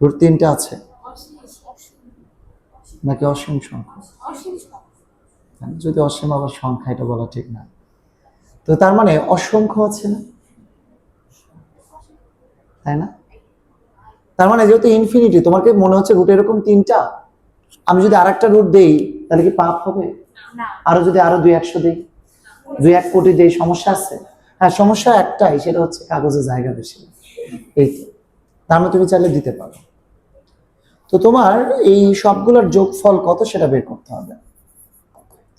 Root তিনটা আছে নাকি অসীম সংখ্যা? যদি অসীম আবার সংখ্যা, এটা বলা ঠিক না। তো তার মানে অসংখ্য আছে না, তাই না? তার মানে যেহেতু ইনফিনিটি, তোমাকে মনে হচ্ছে রুট এরকম তিনটা, আমি যদি আরেকটা রুট দেই তাহলে কি পাপ হবে? আরো যদি আরো 200 দেই, 2 কোটি দেই, সমস্যা আছে? হ্যাঁ, সমস্যা একটাই, সেটা হচ্ছে কাগজে জায়গা বেশি। এই তো, তার মানে তুমি চাইলে দিতে পারো। তো তোমার এই সবগুলোর যোগফল কত সেটা বের করতে হবে।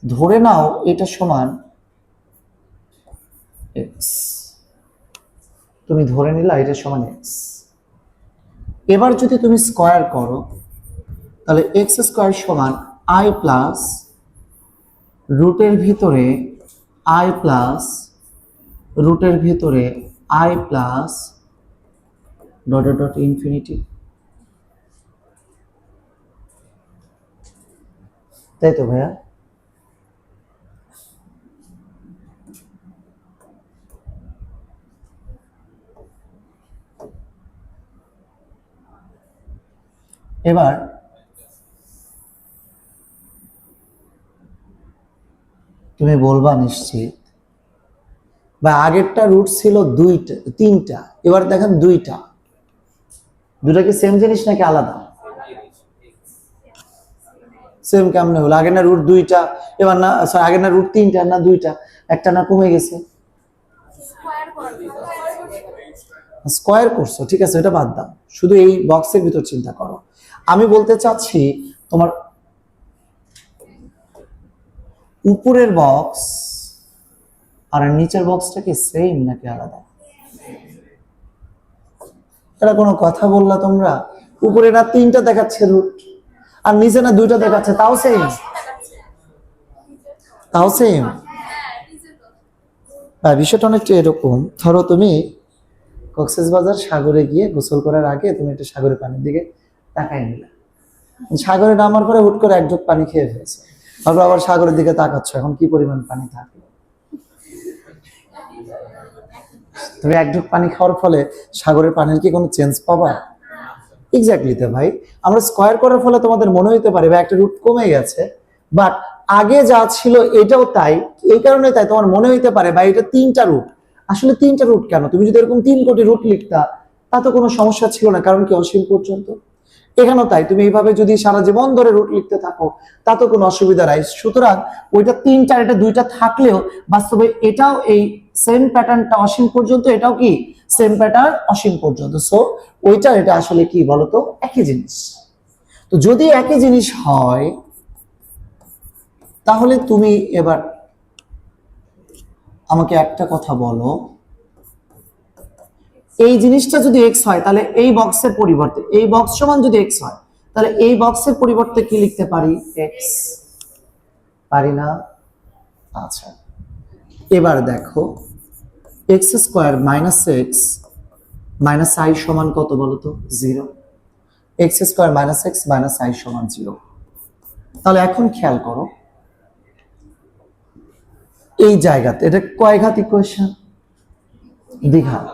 ধরে নাও এটা সমান এক্স, তুমি ধরে নিলা এটা সমান এক্স। এবার যদি তুমি স্কয়ার করো তাহলে এক্স স্কয়ার সমান আই প্লাস রুটের ভিতরে আই প্লাস রুটের ভিতরে I plus dot dot infinity, তাই তো ভাইয়া? এবার তুমি বলবা নিশ্চিত, বা আগেরটা রুট ছিল তিনটা, এবার দেখেন দুইটা কি সেম জিনিস নাকি আলাদা? সেম কেমনে হলো? আগের না রুট দুইটা, এবার না, সরি, আগের না রুট তিনটা, না দুইটা, একটা না কমে গেছে? স্কয়ার করছো, ঠিক আছে, এটা বাদ দাও, শুধু এই বক্সের ভিতর চিন্তা করো। আমি বলতে চাচ্ছি তোমার উপরের বক্স আর নিচের বক্সটা কি সেম নাকি আলাদা? এটা কোনো কথা বললা তোমরা? উপরে না তিনটা দেখাচ্ছে রুট, আর নিচে না দুইটা দেখাচ্ছে, তাও সেম? তাও সেম? বিষয়টা অনেকটা এরকম, ধরো তুমি কক্সবাজার সাগরে গিয়ে গোসল করার আগে তুমি একটা সাগরের পানির দিকে তাকায় নিলে, সাগরে নামার পরে হুট করে এক ঢোক পানি খেয়ে ফেলেছে, তারপর আবার সাগরের দিকে তাকাচ্ছ, এখন কি পরিমাণ পানি থাকে? তুমি এক ঢোক পানি খাওয়ার ফলে সাগরের পানির কি কোনো চেঞ্জ পাবা? এক্স্যাক্টলি তো ভাই, আমরা স্কয়ার করার ফলে তোমাদের মনে হইতে পারে বা একটা রুট কমে গেছে, বাট আগে যা ছিল এটাও তাই, এই কারণে তাই তোমার মনে হইতে পারে বা এটা তিনটা রুট। আসলে তিনটা রুট কেন? তুমি যদি এরকম 3 কোটি রুট লিখতা তা তো কোনো সমস্যা ছিল না, কারণ কি অসীম পর্যন্ত। এখানেও তাই, তুমি এইভাবে যদি সারা জীবন ধরে রুট লিখতে থাকো তা তো কোনো অসুবিধা নাই। সুতরাং ওইটা তিনটা, এটা দুইটা থাকলেও বাস্তবে এটাও এই সেম প্যাটার্নটা অসীম পর্যন্ত, এটাও কি সেম প্যাটার্ন অসীম পর্যন্ত। সো ওইটা এটা আসলে কি বলতো, একই জিনিস। তো যদি একই জিনিস হয় তাহলে তুমি এবার আমাকে একটা কথা বলো, এই জিনিসটা যদি এক্স হয় তাহলে এই বক্সের পরিবর্তে, এই বক্স সমান যদি এক্স হয় তাহলে এই বক্সের পরিবর্তে কি লিখতে পারি? এক্স, পারি না? আচ্ছা, এবার দেখো x square minus x minus I সমান কত বলতো? 0। X square minus x minus I সমান 0। তাহলে এখন খেয়াল করো এই জায়গাতে এটা কয় ঘাত ইকুয়েশন? দ্বিঘাত।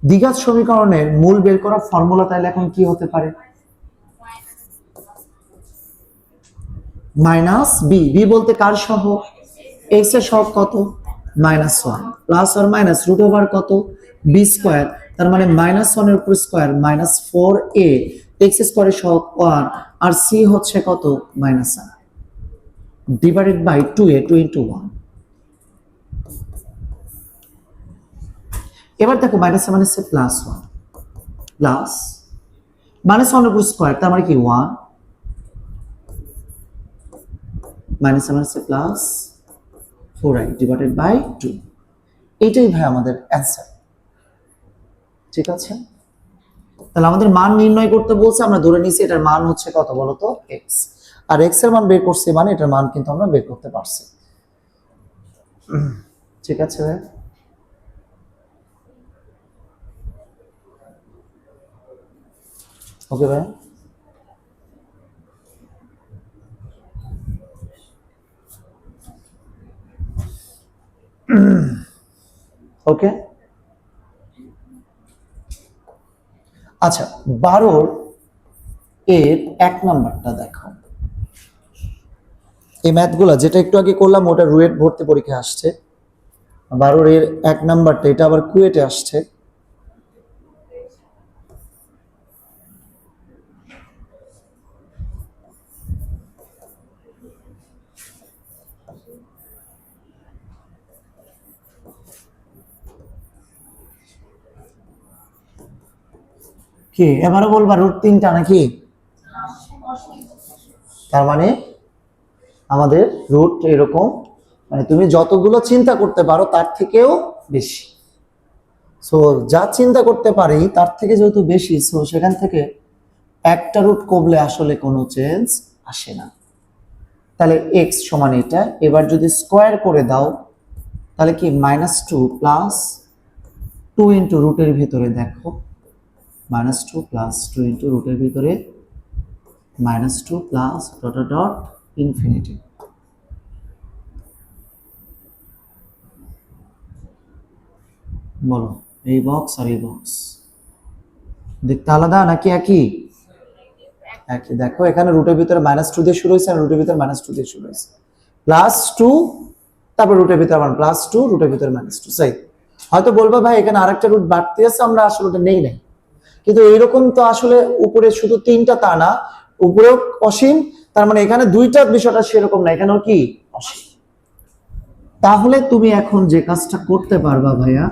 দ্বিঘাত সমীকরণের মূল বের করার ফর্মুলা তাহলে এখন কি হতে পারে? Minus B. বি বলতে কার সহগ? এক্স এর সহগ কত? -1 প্লাস আর মাইনাস রুট ওভার কত? B square. তার মানে -1 এর উপর স্কোয়ার -4a, এক্স স্কোয়ারের সহগ 1 আর সি হচ্ছে কত? -1 ডিভাইডেড বাই 2a, 2 into 1। এবার দেখো মাইনাস মাইনাসে +1 প্লাস -1 এর উপর স্কোয়ার, তার মানে কি 1 মাইনাস মাইনাসে প্লাস 4i ডিভাইডেড বাই 2। এইটাই ভাই আমাদের অ্যান্সার, ঠিক আছে? তাহলে আমাদের মান নির্ণয় করতে বলছে, আমরা ধরে নিয়েছি এটার মান হচ্ছে কত বলতো? এক্স। আর এক্স এর মান বের করছি মানে এটার মান কিন্তু আমরা বের করতে পারছি, ঠিক আছে ভাই? ওকে ভাই, ওকে। আচ্ছা, 12 এর 1 নাম্বারটা দেখো। এই ম্যাথগুলো যেটা একটু আগে করলাম ওটা রুয়েট ভর্তি পরীক্ষায় আসছে, 12 এর 1 নাম্বারটা এটা আবার কুয়েটে আসছে। কি এবারে বলবা রুট 3টা নাকি? তার মানে আমাদের রুট এরকম, মানে তুমি যতগুলো চিন্তা করতে পারো তার থেকেও বেশি। সো যা চিন্তা করতে পারি তার থেকে যেহেতু বেশি, সো সেখান থেকে একটা রুট কমলে আসলে কোনো চেঞ্জ আসে না। তাহলে এক্স সমান এটা, এবার যদি স্কোয়ার করে দাও তাহলে কি -2 প্লাস 2 ইন্টু রুটের ভিতরে দেখো, -2 প্লাস 2 ইন্টু রুটের ভিতরে -2 প্লাস ডট ডট ইনফিনিটি। বলো এই বক্স আর এই বক্স দেখতে আলাদা নাকি একই? একই। দেখো এখানে রুটের ভিতরে -2 দিয়ে শুরু হয়েছে আর রুটের ভিতরে -2 দিয়ে শুরু হয়েছে, +2 তারপর রুটের ভিতরে আবার +2 রুটের ভিতরে -2। সেই হয়তো বলবো ভাই এখানে আরেকটা রুট বাড়তি আছে, আমরা আসলে ওটা নেই নাই, কিন্তু এইরকম তো আসলে উপরে শুধু 3টা তা না, উপরেও অসীম, তার মানে এখানে 2টা বিষয়টা সেরকম না, এখানেও কি অসীম। তাহলে তুমি এখন যে কাজটা করতে পারবা ভাইয়া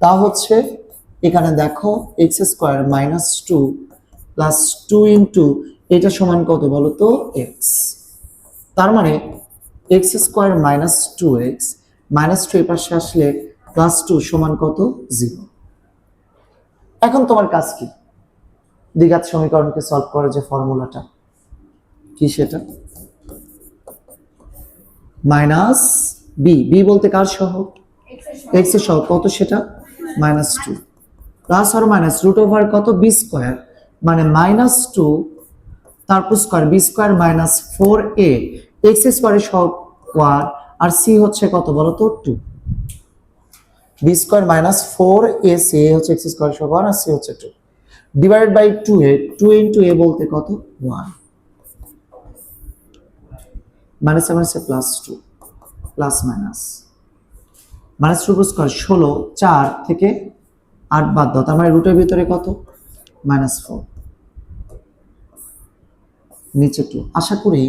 তা হচ্ছে এখানে দেখো x² -2 প্লাস 2 ইন্টু এটা সমান কত বলো তো x, তার মানে x² -2x -2 এর পাশে আসলে +2 সমান কত 0। এখন তোমার কাজ কি? দ্বিঘাত সমীকরণকে সলভ করার যে ফর্মুলাটা কি সেটা মাইনাস বি বলতে কার সহ? x এর সহ কত সেটা -2 প্লাস আর মাইনাস রুট ওভার কত b² মানে -2 তারপর স্কয়ার b² -4a x স্কয়ারের সহগ 1 আর c হচ্ছে কত বলো তো 2, b² -4ac হচ্ছে x স্কয়ারের সহগ 1 আর c হচ্ছে 2 divided by 2a, 2 into a বলতে কত 1 মাইনাস মাইনাসে +2 প্লাস মাইনাস -2 স্কয়ার 16 4 থেকে 8 বাদ দাও, তার মানে রুটের ভিতরে কত -4 নিচে 2। আশা করি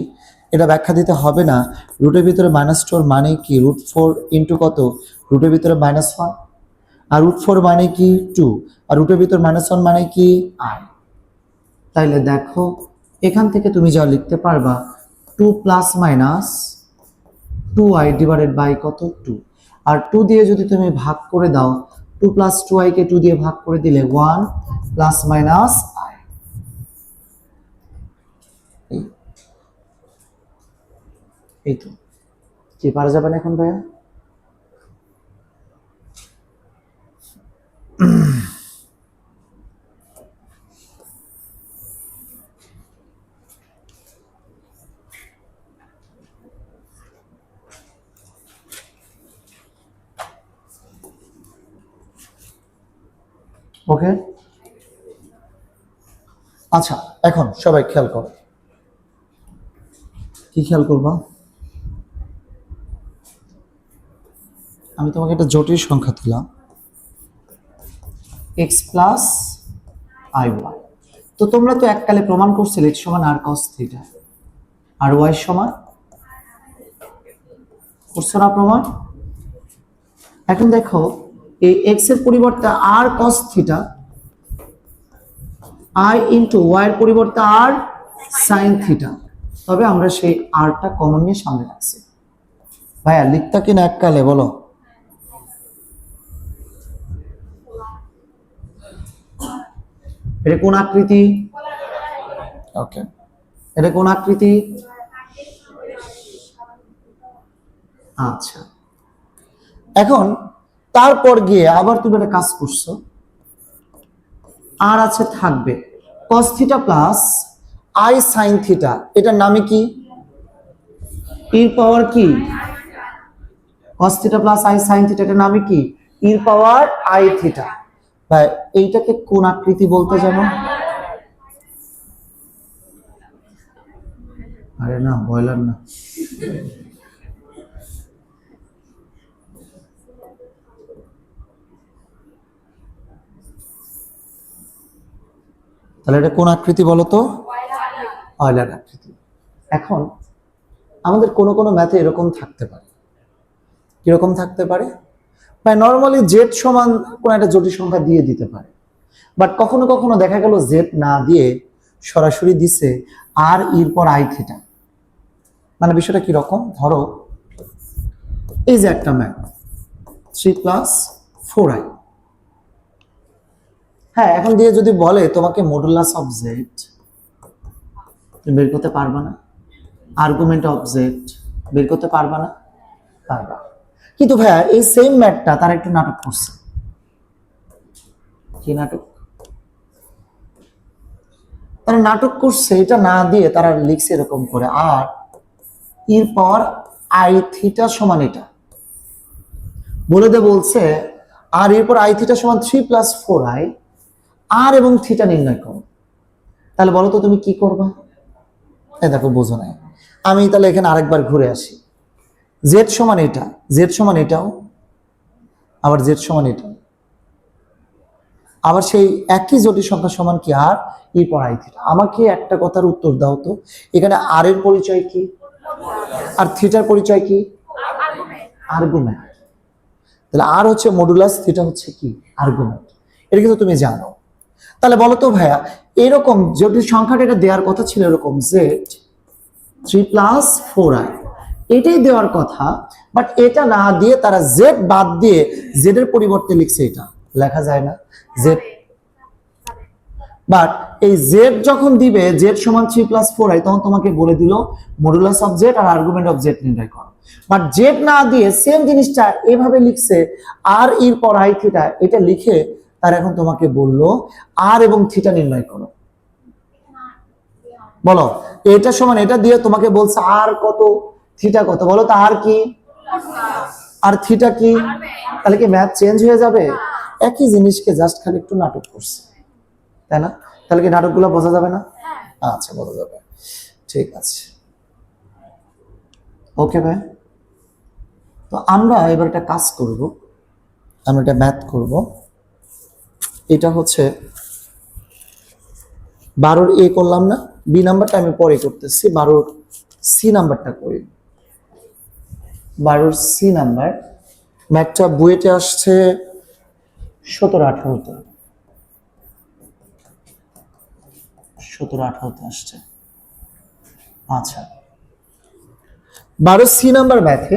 এটা ব্যাখ্যা দিতে হবে না। রুটের ভিতরে -2 মানে কি √4 ইন্টু কত রুটের ভিতরে -1 আর √4 মানে কি 2 আর রুটের ভিতরে -1 মানে কি i। তাইলে দেখো এখান থেকে তুমি যা লিখতে পারবা 2 plus minus 2i divided by কত 2, আর 2 দিয়ে যদি তুমি ভাগ করে দাও 2 প্লাস 2i কে 2 দিয়ে ভাগ করে দিলে 1 প্লাস মাইনাস i। এই তো কি পারা যাবে না এখন ভাইয়া? ওকে আচ্ছা, এখন সবাই খেয়াল করো, কি খেয়াল করবা? আমি তোমাকে একটা জটিল সংখ্যা দিলাম x প্লাস i1, তো তোমরা তো এককালে প্রমাণ করছিলে x সমান r cos θ আর y সমান, করছো না প্রমাণ? এখন দেখো এই x এর পরিবর্তে r cos θ, i into y এর পরিবর্তে r sin θ, তবে আমরা সেই rটা কমন নিয়ে সামনে রাখছি। ভাইয়া লিখতা কিনা এককালে বলো? এটা কোন আকৃতি? ওকে, এটা কোন আকৃতি? আচ্ছা, এখন তারপর গিয়ে আবার তুমি একটা কাজ করছো, আর আছে থাকবে cos θ প্লাস i sin θ, এটার নামে কি এর পাওয়ার কি cos θ প্লাস i sin θ, এটার নামে কি এর পাওয়ার i θ। ভাই এইটাকে কোন আকৃতি বলতে জানো? আরে না, বয়লার না। তাহলে এটা কোন আকৃতি বলো তো? অয়লার আকৃতি। এখন আমাদের কোনো কোনো ম্যাথে এরকম থাকতে পারে। কিরকম থাকতে পারে? বা নর্মালি জেড সমান কোন একটা জটিল সংখ্যা দিয়ে দিতে পারে, বাট কখনো কখনো দেখা গেল জেড না দিয়ে সরাসরি দিছে আর এর পর আই থিটা। মানে বিষয়টা কিরকম? ধরো এই যে একটা ম্যাথ 3+4i, হ্যাঁ, এখন দিয়ে যদি বলে তোমাকে মডুলাস অফ জেড, তুমি বের করতে পারবা না? আর্গুমেন্ট অফ জেড বের করতে পারবা না? পারবা। কিন্তু ভাইয়া এই সেম ম্যাথটা তারা একটু নাটক করছে। কি নাটক? তারা নাটক করছে, এটা না দিয়ে তারা লিখছে এরকম করে, আর এর পর আই থিটা সমান এটা বলে দে বলছে, আর এরপর আই থিটা সমান 3+4i, আর এবং থিটা নির্ণয় করো। তাহলে বলো তো তুমি কি করবা? এই দেখো, বোঝো নাই। আমি তাহলে এখানে আরেকবার ঘুরে আসি। জেড সমান এটা, জেড সমান এটাও, আবার জেড সমান এটা, আবার সেই একই জটিল সংখ্যা সমান কি আর এরপর আই থিটা। আমাকে একটা কথার উত্তর দাও তো, এখানে আর এর পরিচয় কি আর থিটার পরিচয় কি? আর্গুমেন্ট। তাহলে আর হচ্ছে মডুলাস, থিটা হচ্ছে কি? আর্গুমেন্ট। এটা কিন্তু তুমি জানো। তাহলে বলো তো ভাইয়া, এরকম জটিল সংখ্যাটা এটা দেওয়ার কথা ছিল এরকম জেড 3+4i, এটাই দেওয়ার কথা, বাট এটা না দিয়ে তারা জেড বাদ দিয়ে জেড এর পরিবর্তে লিখছে এটা। লেখা যায় না জেড, বাট এই জেড যখন দিবে জেড সমান 3+4i, তখন তোমাকে বলে দিল মডুলাস অফ জেড আর আর্গুমেন্ট অফ জেড নির্ণয় করো। বাট জেড না দিয়ে সেম জিনিসটা এভাবে লিখছে আর এর পর আই থিটা, এটা লিখে তার এখন তোমাকে বললো আর এবং থিটা নির্ণয় করো। বলো, এটা সমান এটা দিয়ে তোমাকে বলছে আর কত, থিটা কত, বলো তো আর কি আর থিটা কি? তাহলে কি ম্যাথ চেঞ্জ হয়ে যাবে? একই জিনিসকে জাস্ট খালি একটু নাটক করছে, তাই না? তাহলে কি নাটকগুলো বোঝা যাবে না? আচ্ছা, বোঝা যাবে, ঠিক আছে, ওকে ভাই। তো আমরা এবার একটা কাজ করব, আমরা একটা ম্যাথ করব। এটা হচ্ছে 12 এ করলাম না, বি নাম্বারটা আমি পরে করতেছি, 12 সি নাম্বারটা করি। 12 সি নাম্বার ম্যাথটা বুয়েটে আসছে 17-18তে, 17-18তে আসছে। আচ্ছা, 12 সি নাম্বার ম্যাথে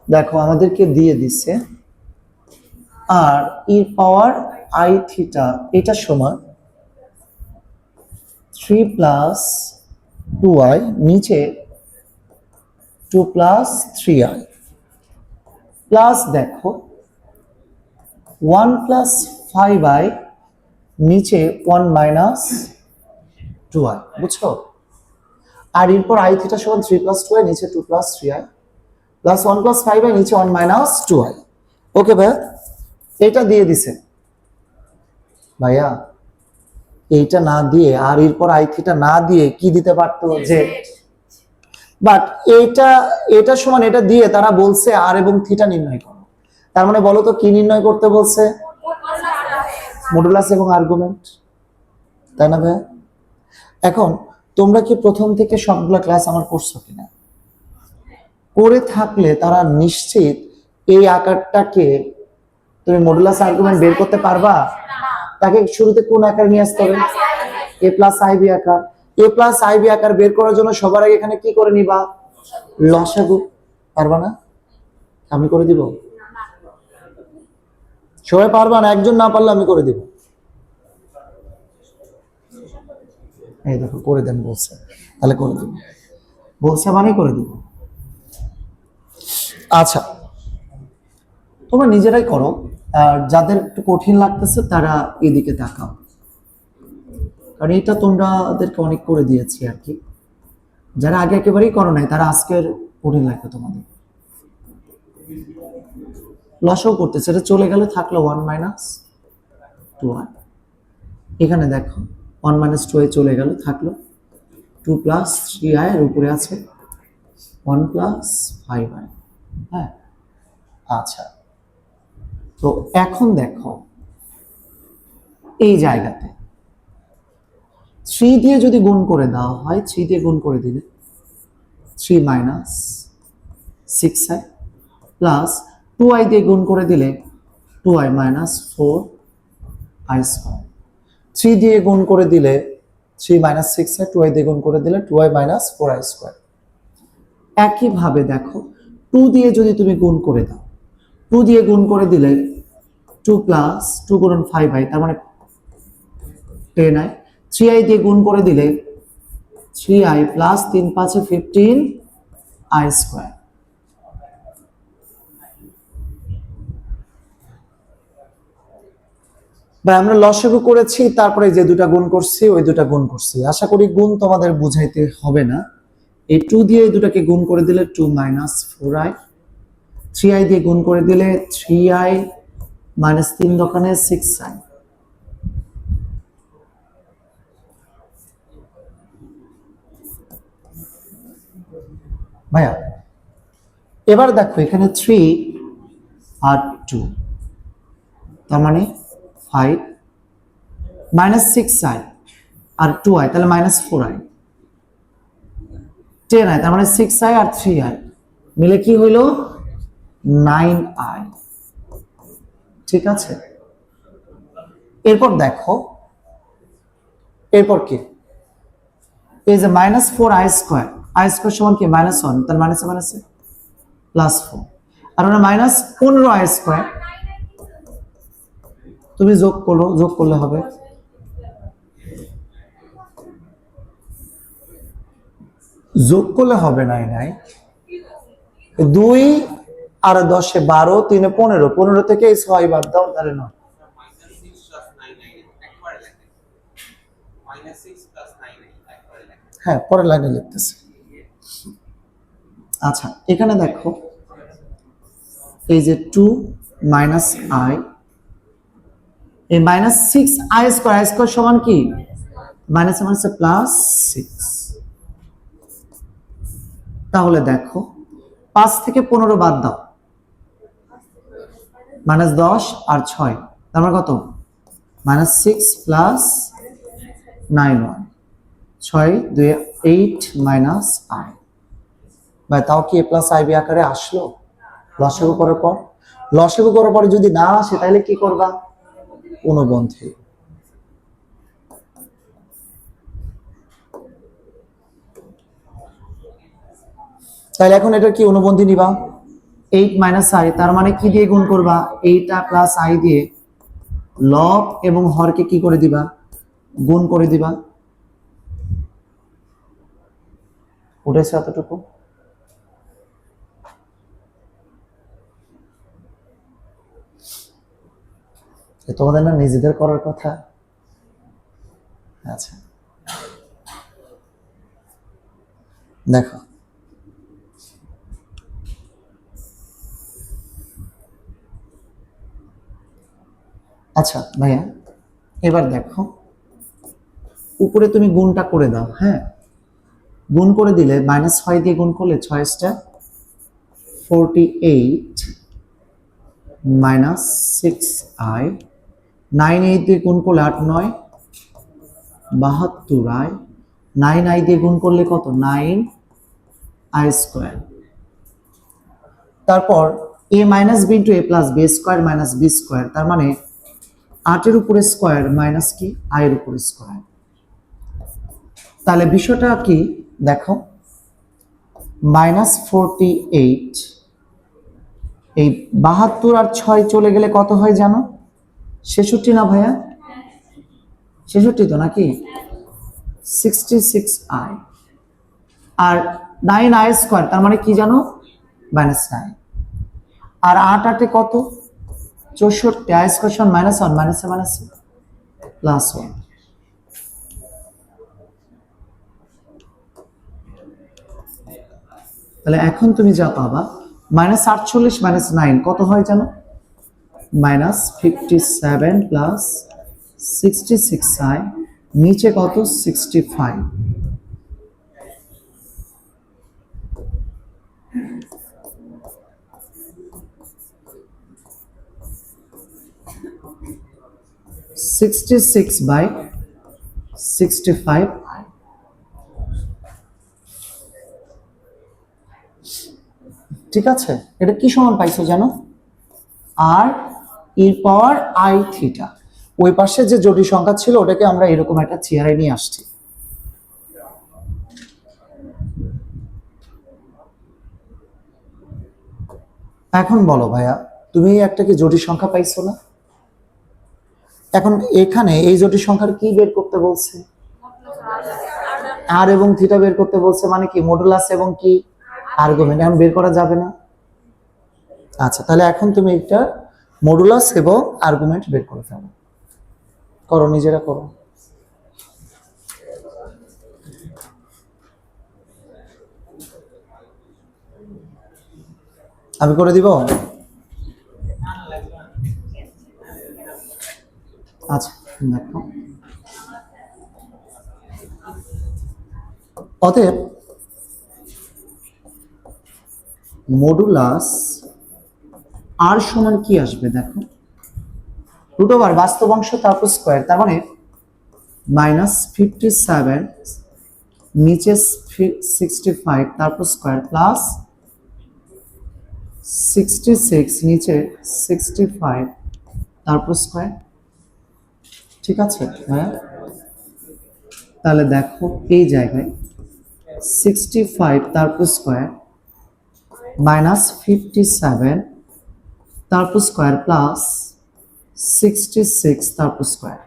দেখো আমাদেরকে দিয়ে দিচ্ছে আর ই পাওয়ার আই থিটা, এটা সমান 3+2i, নিচে 2+3i, প্লাস দেখো 1+5i, নিচে 1-2i, বুঝছো? আর এরপর আই থিটা সমান 3+2i, নিচে 2+3i, প্লাস 1+5i, নিচে 1-2i। ওকে ভাইয়া, এটা দিয়ে দিছে ভাইয়া। এইটা না দিয়ে আর এরপর আই থিটা না দিয়ে কি দিতে পারতো? যে, বাট এটা সমান এটা দিয়ে তারা বলছে আর এবং থিটা নির্ণয় করো। তার মানে বলো তো কি নির্ণয় করতে বলছে? মডুলাস এবং আর্গুমেন্ট, তাই না ভাইয়া? এখন তোমরা কি প্রথম থেকে সবগুলা ক্লাস আমার করছো কিনা? করে থাকলে তারা নিশ্চিত এই আকারটাকে তুমি মডুলাস আর্গুমেন্ট বের করতে পারবা। তাকে শুরুতে কোন আকার নিয়ে আসতে হবে? এ প্লাস আইবি আকার। এ প্লাস আইবি আকার বের করার জন্য সবার আগে এখানে কি করে নিবা? লসাগু। পারবা না? আমি করে দিব? সবাই পারবা না, একজন না পারলে আমি করে দিব। এই দেখো, করে দেন বলছে, তাহলে করে দিব, বলছে মানে করে দিব। আচ্ছা, তোমরা নিজেরাই করো, আর যাদের একটু কঠিন লাগতেছে তারা এদিকে তাকাও, কারণ এটা তোমাদেরকে অনেক করে দিয়েছি আর কি। যারা আগে একেবারেই করো নাই তারা আজকের কঠিন লাগবে তোমাদের। লসও করতেছে, এটা চলে গেলে থাকলো 1-2i। এখানে দেখো 1-2i চলে গেল, থাকলো 2 প্লাস 3i এর উপরে আছে 1 প্লাস 5i। হ্যাঁ, আচ্ছা, তো এখন দেখো এই জায়গাতে 3 দিয়ে যদি গুণ করে দেওয়া হয়, 3 দিয়ে গুণ করে দিলে 3 মাইনাস 6i প্লাস 2i দিয়ে গুণ করে দিলে 2i মাইনাস 4i স্কয়ার। 3 দিয়ে গুণ করে দিলে 3 মাইনাস 6i, 2i দিয়ে গুণ করে দিলে 2i মাইনাস 4i স্কয়ার। একইভাবে দেখো 2 দিয়ে যদি তুমি গুণ করে দাও, 2 দিয়ে গুণ করে দিলে 2 প্লাস 2 গুণন 5i, তার মানে 10i। 3i দিয়ে গুণ করে দিলে 3i প্লাস 3 5 15i স্কয়ার। বা আমরা লসাগু করেছি, তারপরে যে দুটা গুণ করছি ওই দুটা গুণ করছি। আশা করি গুণ তোমাদের বুঝাইতে হবে না। এই 2 দিয়ে এই দুটাকে গুণ করে দিলে 2 মাইনাস 4i, 3i দিয়ে গুণ করে দিলে 3i মাইনাস 3 দোকানে 6i। ভাইয়া এবার দেখো এখানে 3 আর 2, তার মানে 5 মাইনাস 6i আর 2i, তাহলে মাইনাস 4i, 10i, তার মানে 6i আর 3i মিলে কি হইল 9i। ঠিক আছে, এরপর দেখো এরপর কি, এই যে minus 4i square, i square সমান কি মাইনাস 1, তার মাইনাস মাইনাস প্লাস 4, আর আমরা মাইনাস 15i স্কয়ার তুমি যোগ করো, যোগ করলে হবে নাই 2 আর 10 এ 12, 3 এ 15, 15 থেকে 6 বাদ দাও, তাহলে 9। হ্যাঁ, পরের লাইনে লিখতেছি। আচ্ছা, এখানে দেখো এই যে 2 মাইনাস i, এই minus 6i square, i square সমান কি মাইনাস মাইনাস প্লাস 6। তাহলে দেখো 5 থেকে 15 বাদ দাও, মাইনাস 10 আর 6, তার মানে কত minus 6 plus 9y, 6 2 8 minus i। ভাই তাও কি a প্লাস ib আকারে আসলো লসাগু করার পর? লসাগু করার পরে যদি না আসে তাহলে কি করবা? অনুবন্ধী। তাহলে এখন এটা কি অনুবন্ধী নিবা? 8 মাইনাস i, তার মানে কি দিয়ে গুণ করবা? 8 প্লাস i দিয়ে লব এবং হরকে কি করে দিবা? গুণ করে দিবা। উঠেছে এতটুকু? তোমাদের না নিজেদের করার কথা। আচ্ছা দেখো আচ্ছা ভাইয়া এবার দেখো উপরে তুমি গুণটা করে দাও। হ্যাঁ, গুণ করে দিলে মাইনাস 6 দিয়ে গুণ করলে 6 48 মাইনাস 6i, 9 8 দিয়ে গুণ করলে 8 9 72i, 9i দিয়ে গুণ করলে কত 9i স্কয়ার। তারপর a minus b into a plus b square minus b square, তার মানে 8 এর উপরে স্কয়ার মাইনাস কি i এর উপরে স্কয়ার। তাহলে বিষয়টা কি দেখো, মাইনাস 48, এই 72 আর 6 চলে গেলে কত হয় জানো? 66 না ভাইয়া? 66 তো নাকি? 66i আর 9i স্কয়ার, তার মানে কি জানো? মাইনাস 9। আর 8 8 কত? 64, i স্কয়ার সমান মাইনাস 1 মাইনাস মাইনাস প্লাস 1। তাহলে এখন তুমি যা পাবা মাইনাস 48 মাইনাস 9 কত হয় জানো? মাইনাস 57 প্লাস 66i, নিচে কত 65। 66/65। ঠিক আছে, এটা কি সমান পাইছো জানো? আর এর পাওয়ার আই থিটা। ওই পাশে যে জটিল সংখ্যা ছিল ওটাকে আমরা এরকম একটা চেয়ারে নিয়ে আসছি। এখন বলো ভাইয়া, তুমি একটা কি জটিল সংখ্যা পাইছো না? এখন এখানে এই জটিল সংখ্যার কি বের করতে বলছে? আর এবং থিটা বের করতে বলছে, মানে কি মডুলাস এবং কি আর্গুমেন্ট। এখন বের করা যাবে না? আচ্ছা, তাহলে এখন তুমি একটা মডুলাস এবং আর্গুমেন্ট বের করে ফেলো। করো, নিজেরা করো। আমি করে দিব? আচ্ছা, দেখো, অতএব মডুলাস আর সমান কি আসবে দেখো, রুট ওভার বাস্তব অংশ তারপর স্কোয়ার, তার মানে -57 নিচে 65 তারপর স্কোয়ার প্লাস 66 নিচে 65 তারপর স্কোয়ার। ঠিক আছে হ্যাঁ, তাহলে দেখো এই জায়গায় 65 তারপর স্কোয়ার -57 তারপর স্কোয়ার প্লাস 66 তারপর স্কোয়ার।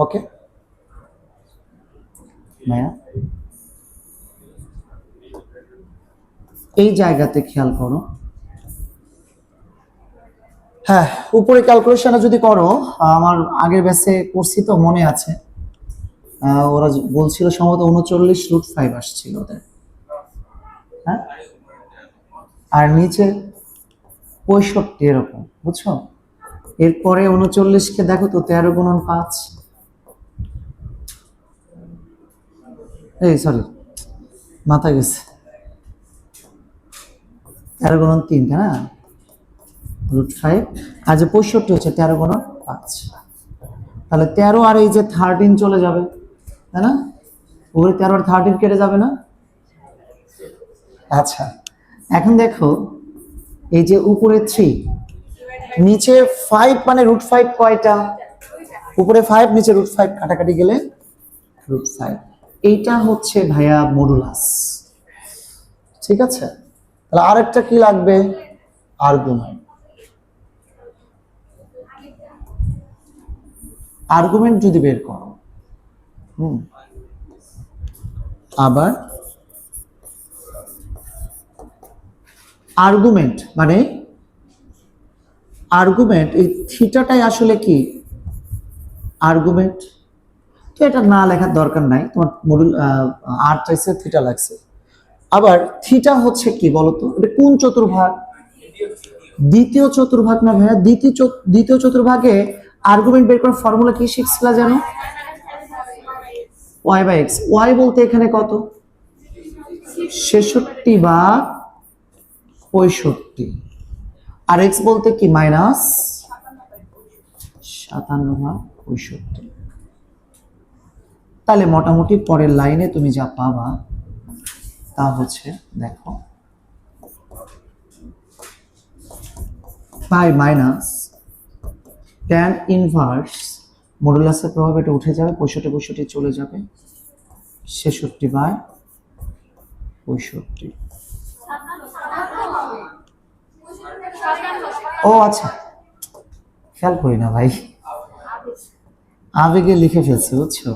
ওকে ভাইয়া, এই জায়গাতে খেয়াল করো। হ্যাঁ, উপরে ক্যালকুলেশন যদি করো, আমার আগের ব্যাচে করছি তো মনে আছে, ওরা বলছিল সম্ভবত 39√5 আসছিল ওদের। হ্যাঁ, আর নিচে 65 এরকম, বুঝছো? এরপরে 39কে দেখো তো, 13 গুণন 5, এই সরি মাথা গেছে, 13 গুণন 3, তাই না? √5, আর যে 65 হচ্ছে 13 গুণন 5, তাহলে 13 আর এই যে 13 চলে যাবে, তাই না? উপরে 13 আর 13 কেটে যাবে না? আচ্ছা, এখন দেখো এই যে উপরে 3 নিচে 5, মানে √5 কয়টা? উপরে 5 নিচে √5, কাটাকাটি গেলে √5। এইটা হচ্ছে ভাইয়া মডুলাস। ঠিক আছে, তাহলে আরেকটা কি লাগবে? আর্গুমেন্ট। আর্গুমেন্ট যদি বের করো, আবার আর্গুমেন্ট মানে আর্গুমেন্ট, এই থিটাটাই আসলে কি আর্গুমেন্ট। তো এটা না লেখার দরকার নাই, তোমার মডুল আর চাইছে থিটা লাগছে। আবার থিটা হচ্ছে কি বলতো, এটা কোন চতুর্ভাগ? দ্বিতীয় চতুর্ভাগ না ভাইয়া? দ্বিতীয় চতুর্ভাগে আর্গুমেন্ট বের করার ফর্মুলা কি শিখছিলা জানো? y/x। y বলতে এখানে কত? 66/65। আর x বলতে কি? -57/65। তাহলে মোটামুটি পরের লাইনে তুমি যা পাবা তা হচ্ছে, দেখো, পাই মাইনাস tan ইনভার্স মডুলাসের প্রভাব, এটা উঠে যাবে, 65 চলে যাবে, 66/65। ও আচ্ছা, খেয়াল করি না ভাই, আবেগে লিখে ফেলছি, বুঝছো?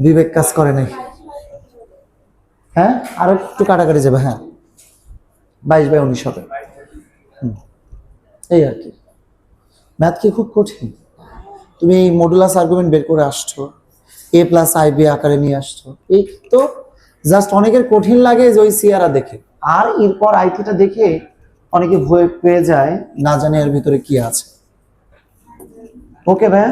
বিবেক কাজ করে নাই। হ্যাঁ, আর একটু কাটাকাটি যাবে। হ্যাঁ, 22/19 হবে। এই আর কি, ম্যাথ কি খুব কঠিন? তুমি এই মডুলাস আর্গুমেন্ট বের করে আসছো, a+ib আকারে নিয়ে আসছো, এই তো জাস্ট অনেকের কঠিন লাগে যে ওই সিয়ারা দেখে, আর এরপর আইটিটা দেখে অনেকে ভয় পেয়ে যায়, না জানে এর ভিতরে কি আছে। ওকে ভাই,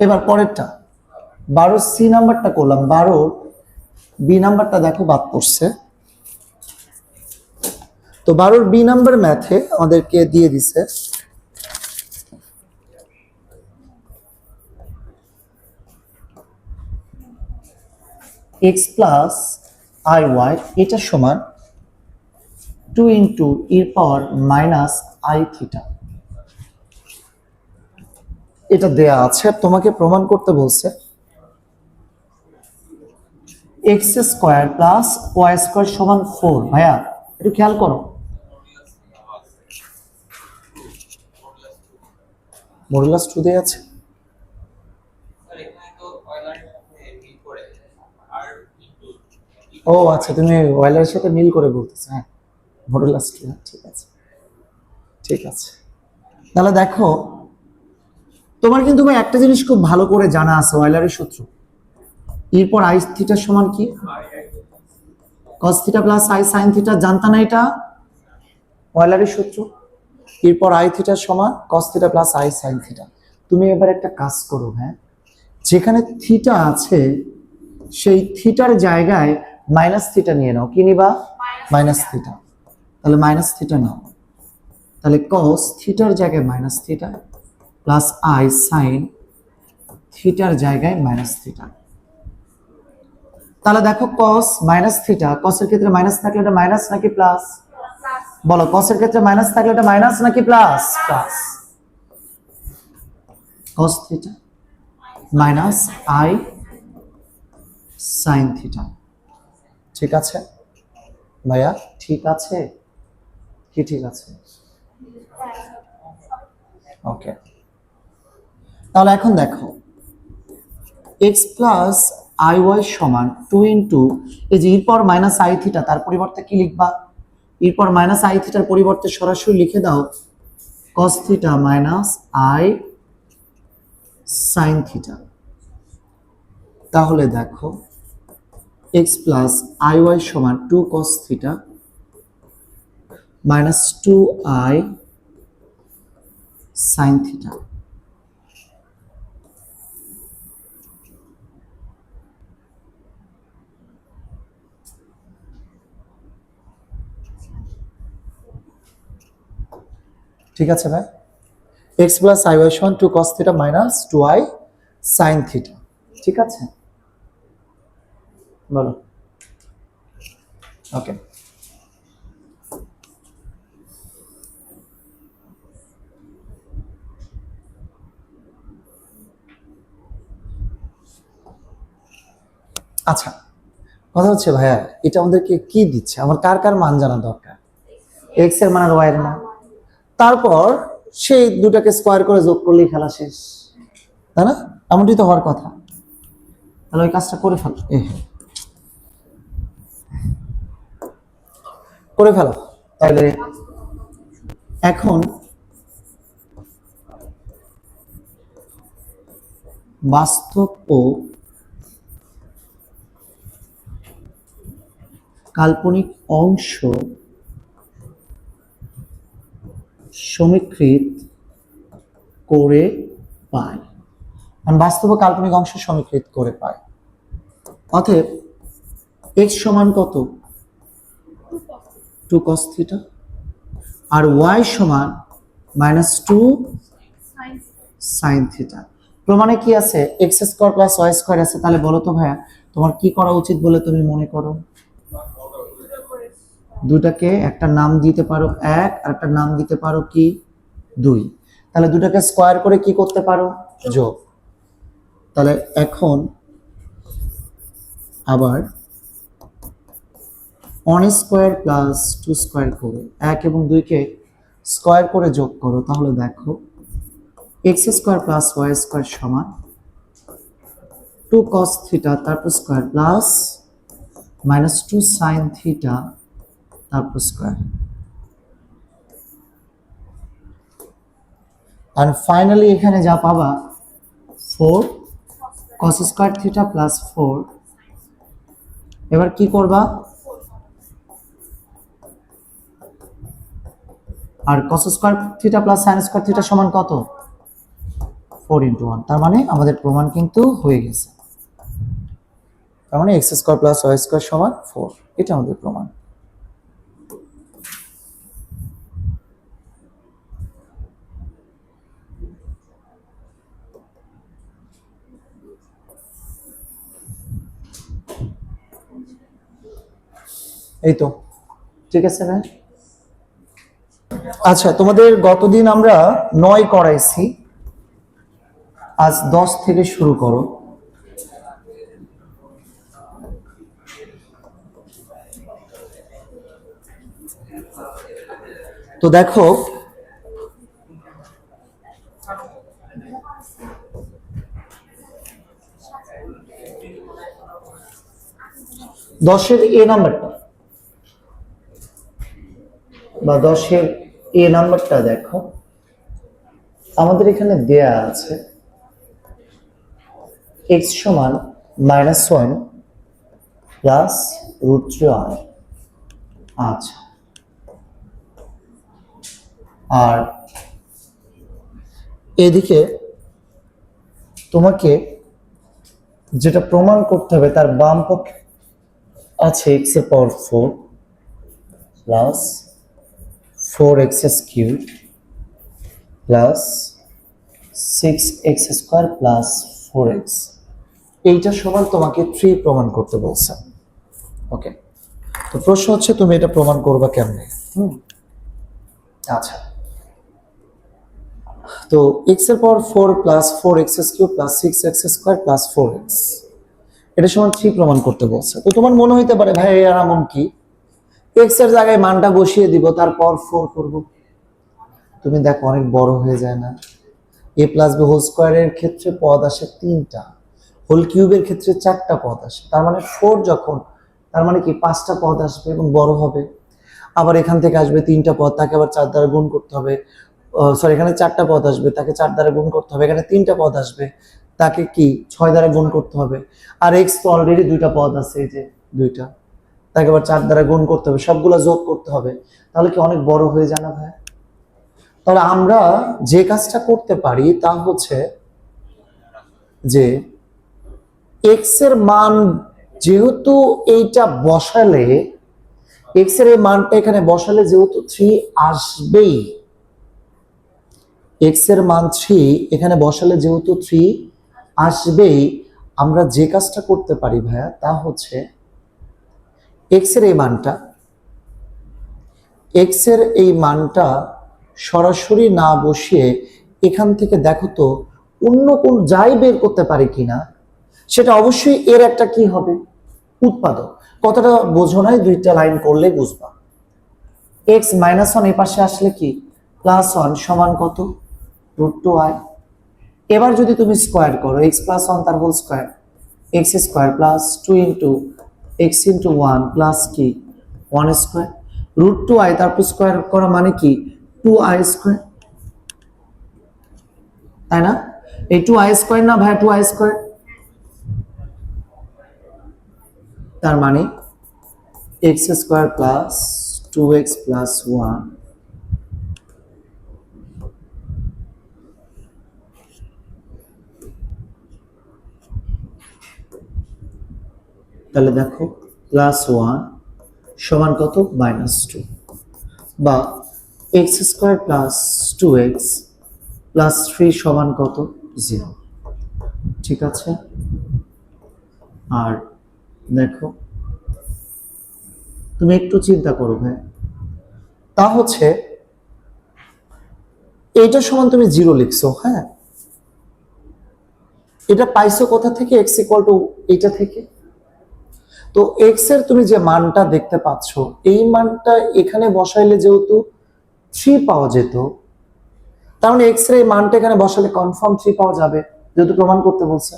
এবার পরেরটা 12 সি নাম্বারটা করলাম। 12 বি নাম্বারটা দেখো বাদ পড়ছে। তো 12 বি নাম্বার ম্যাথে আমাদেরকে দিয়ে দিছে x প্লাস আই ওয়াই এটা সমান 2 into e power minus i theta. এটা দেয়া আছে, তোমাকে প্রমাণ করতে বলছে x square plus y square সমান 4। ভাইয়া একটু খেয়াল করো, মডুলাস 2 দেয়া আছে। ও আচ্ছা, তুমি ওয়েলারের সাথে মিল করে বলতেছো। হ্যাঁ, মডুলাস 2, ঠিক আছে ঠিক আছে। তাহলে দেখো, তোমার কিন্তু ভাই একটা জিনিস খুব ভালো করে জানা আছে, ওয়েলারের সূত্র। এরপর আই থিটা সমান কি? Cos theta plus I sine theta, জানতা না এটা? ওয়েলারের সূত্র। এরপর আই থিটা সমান cos theta plus I sine theta. তুমি এবার একটা কাজ করো, হ্যাঁ, যেখানে থিটা আছে সেই থিটার জায়গায় মাইনাস থিটা নিয়ে নাও। কি নিবা? Minus theta. তাহলে মাইনাস থিটা নাও। তাহলে কস থিটার জায়গায় minus theta plus I sign থিটার জায়গায় মাইনাস থিটা। তাহলে দেখো কস মাইনাস থিটা, কসের ক্ষেত্রে মাইনাস থাকলে এটা মাইনাস নাকি প্লাস? বলো, কসের ক্ষেত্রে মাইনাস থাকলে এটা মাইনাস নাকি plus? Plus. Cos theta minus I sine theta. ঠিক আছে ভাইয়া? ঠিক আছে কি? ঠিক আছে, ওকে। তাহলে এখন দেখো x প্লাস আই ওয়াই সমান 2 ইন্টু এই যে e power minus i theta, তার পরিবর্তে কি লিখবা? e পাওয়ার মাইনাস আই থিটার পরিবর্তে সরাসরি লিখে দাও cos theta minus I sine theta. তাহলে দেখো x প্লাস আই ওয়াই সমান 2 cos theta minus 2i sine theta. ঠিক আছে ভাই? x প্লাস আই ওয়াই সমান 2 cos theta minus 2i sine theta. ঠিক আছে, বলো। ওকে, আচ্ছা, কথা হচ্ছে ভাইয়া এটা আমাদেরকে কি দিচ্ছে? আমার কার কার মান জানা দরকার? x এর মান আর y এর মান। তারপর সেই দুটাকে স্কোয়ার করে যোগ করলেই খেলা শেষ, তাই না? এমনটি তো হওয়ার কথা। তাহলে ওই কাজটা করে ফেলো, করে ফেলো। তাহলে এখন বাস্তব ও কাল্পনিক অংশ সমীকৃত করে পায়। বাস্তব ও কাল্পনিক অংশ সমীকৃত করে পায়। অতএব x সমান কত? 2 cos থিটা আর y সমান মাইনাস 2 সাইন থিটা। প্রমাণে কি আছে? x square plus y square আছে। তাহলে বলো তো ভাইয়া, তোমার কি করা উচিত বলে তুমি মনে করো? দুটাকে একটা নাম দিতে পারো 1 আর একটা নাম দিতে পারো কি 2। তাহলে দুটাকে স্কয়ার করে কি করতে পারো? যোগ। তাহলে এখন আবার 1 স্কয়ার প্লাস 2 স্কয়ার করে 1 এবং 2 কে স্কয়ার করে যোগ করো। তাহলে দেখো x square plus y square সমান 2 cos থিটা তারপর square plus minus 2 sin theta তারপর স্কয়ার। আর ফাইনালি এখানে যা পাবা 4 cos স্কয়ার থিটা প্লাস 4। এবার কি করবা? আর cos square theta plus sin square theta সমান কত? 4 × 1। তার মানে আমাদের প্রমাণ কিন্তু হয়ে গেছে। তার মানে x square plus y square সমান 4, এটা আমাদের প্রমাণ। এই তো ঠিক আছে না? আচ্ছা, তোমাদের গতদিন আমরা 9 করাইছি, আজ 10 থেকে শুরু করো। তো দেখো, দশের এ নাম্বারটা বা 10-এর এ নাম্বারটা দেখো, আমাদের এখানে দেয়া আছে x সমান -1 প্লাস √3i। আচ্ছা, আর এদিকে তোমাকে যেটা প্রমাণ করতে হবে তার বাম পক্ষে আছে x⁴ plus 4x³ plus 6x² plus 4x, এইটা সমান তোমাকে 3 প্রমাণ করতে বলছে। ওকে, তো প্রশ্ন হচ্ছে তুমি এটা প্রমাণ করবা কেমনে? আচ্ছা, তো x⁴ plus 4x³ plus 6x² plus 4x, এটা সমান 3 প্রমাণ করতে বলছে। তো তোমার মনে হইতে পারে ভাই আর এমন কি, x এর জায়গায় মানটা বসিয়ে দিব, তারপর 4 করব। তুমি দেখো অনেক বড় হয়ে যায় না? a প্লাস b হোল স্কোয়ারের ক্ষেত্রে পদ আসে 3টা, হোল কিউবের ক্ষেত্রে 4টা পদ আসে, তার মানে 4 যখন, তার মানে কি 5টা পদ আসবে এবং বড় হবে। আবার এখান থেকে আসবে 3টা পদ, তাকে আবার 4 দ্বারা গুণ করতে হবে। সরি, এখানে 4টা পদ আসবে, তাকে 4 দ্বারা গুণ করতে হবে। এখানে 3টা পদ আসবে, তাকে কি 6 দ্বারা গুণ করতে হবে। আর x তো অলরেডি 2টা পদ আছে, এই যে 2টা, তাকে আবার 4 দ্বারা গুণ করতে হবে, সবগুলা যোগ করতে হবে। তাহলে কি অনেক বড় হয়ে যায় না ভাই? তাহলে আমরা যে কাজটা করতে পারি তা হচ্ছে যে x এর মান যেহেতু এইটা বসালে, x এর এই মানটা এখানে বসালে যেহেতু 3 আসবেই, x এর মান 3 এখানে বসালে যেহেতু 3 আসবেই, আমরা যে কাজটা করতে পারি ভাইয়া তা হচ্ছে x এর এই মানটা সরাসরি না বসিয়ে এখান থেকে দেখো তো অন্য কোন যাই বের করতে পারি কিনা। সেটা অবশ্যই এর একটা কি হবে, উৎপাদক। কথাটা বোঝো নাই, 2টা লাইন করলে বুঝবা। x -1 এই পাশে আসলে কি +1 সমান কত, √2i। এবার যদি তুমি স্কোয়ার করো, x +1 তার whole square, x² plus 2 into x into 1 plus কি 1² √2i, তারপর স্কোয়ার করা মানে কি 2i², তাই না? এই 2i² না ভাই, 2i², তার মানে x² প্লাস 2x প্লাস 1 তাহলে দেখো +1 সমান কত, -2, বা x² প্লাস 2x প্লাস 3 সমান কত, 0। ঠিক আছে, আর দেখো তুমি একটু চিন্তা করো ভাই, তা হচ্ছে এইটা সমান তুমি 0 লিখছো, হ্যাঁ, এটা পাইছো কোথা থেকে, x = এইটা থেকে। তো x এর তুমি যে মানটা দেখতে পাচ্ছ, এই মানটা এখানে বসাইলে যেহেতু 3 পাওয়া যেত, তার মানে x এর এই মানটা এখানে বসালে কনফার্ম 3 পাওয়া যাবে, যেহেতু প্রমাণ করতে বলছে।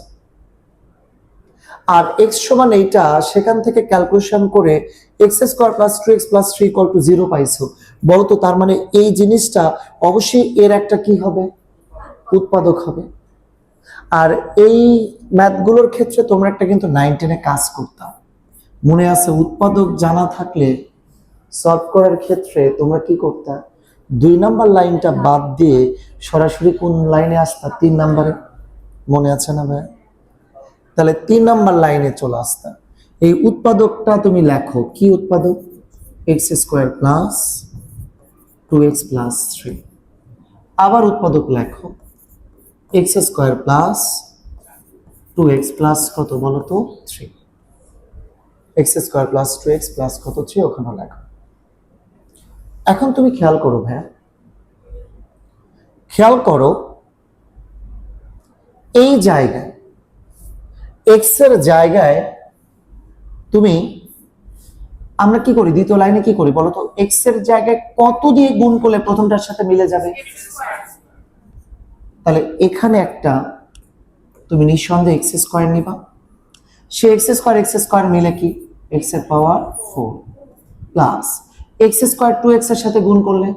আর x সমান এইটা, সেখান থেকে ক্যালকুলেশন করে x² প্লাস 2x প্লাস 3 = 0 পাইছো, বলতো তার মানে এই জিনিসটা অবশ্যই এর একটা কি হবে, উৎপাদক হবে। আর এই ম্যাথগুলোর ক্ষেত্রে তোমরা একটা কিন্তু 9-10-এ কাজ করতাম, মনে আছে? উৎপাদক জানা থাকলে সলভ করার ক্ষেত্রে তোমরা কি করতা, 2 নাম্বার লাইনটা বাদ দিয়ে সরাসরি কোন লাইনে আসতা, 3 নাম্বারে, মনে আছে না ভাই? তাহলে 3 নাম্বার লাইনে চলে আসতা। এই উৎপাদকটা তুমি লেখো, কি উৎপাদক? X square plus 2x plus 3। আবার উৎপাদক লেখো, x square plus 2x plus কত বলো তো 3। X square plus 2x plus কত 3 ওখানে লেখো। এখন তুমি খেয়াল করো ভাইয়া, খেয়াল করো এই জায়গায় এক্স এর জায়গায় তুমি, আমরা কি করি দ্বিতীয় লাইনে কি করি বলো তো? এক্স এর জায়গায় কত দিয়ে গুণ করলে প্রথমটার সাথে মিলে যাবে? তাহলে এখানে একটা তুমি নিঃসন্দেহে এক্স স্কোয়ার নিবা। সে এক্স স্কোয়ার মিলে কি এক্স এর পাওয়ার 4 প্লাস এক্স স্কোয়ার 2x এর সাথে গুণ করলে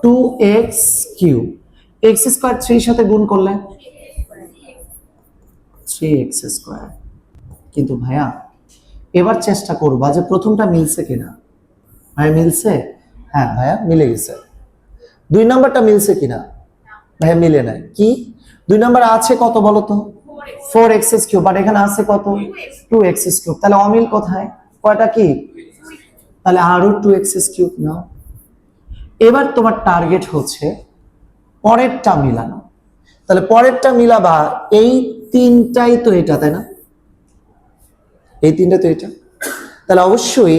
2x কিউব, এক্স স্কোয়ার 3 এর সাথে গুণ করলে 3x স্কোয়ার। কিন্তু ভাইয়া এবার চেষ্টা করবা যে প্রথমটা মিলছে কিনা। ভাইয়া মিলছে? হ্যাঁ ভাইয়া মিলে গেছে। 2 নাম্বারটা মিলছে কিনা? ভাইয়া মিলে নাই। কি 2 নাম্বার আছে কত বলো তো? 4x কিউব, বাট এখানে আছে কত? 2x cube. তাহলে অমিল কোথায়? কয়টা কি? তাহলে আরো 2x কিউব নাও। এবার তোমার টার্গেট হচ্ছে পরেরটা মিলানো। তাহলে পরেরটা মিলাবা, এই তিনটাই তো এটা, তাই না? এই তিনটা তো এটা। তাহলে অবশ্যই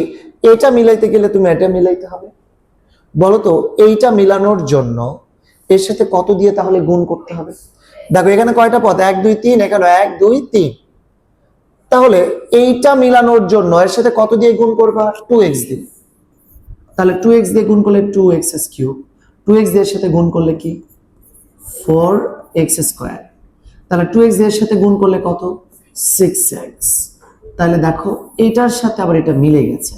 এটা মিলাইতে গেলে তুমি এটা মিলাইতে হবে। বলো তো এইটা মিলানোর জন্য এর সাথে কত দিয়ে তাহলে গুণ করতে হবে? দেখো এখানে কয়টা পদ? 1 2 3, এখানে 1 2 3। তাহলে এইটা মিলানোর জন্য এর সাথে কত দিয়ে গুণ করবা? 2x দিয়ে। তাহলে 2x দিয়ে গুণ করলে 2x কিউব, 2x দিয়ে এর সাথে গুণ করলে কি 4x স্কয়ার। তাহলে 2x দিয়ে এর সাথে গুণ করলে কত? 6x। তাহলে দেখো এইটার সাথে আবার এটা মিলে গেছে,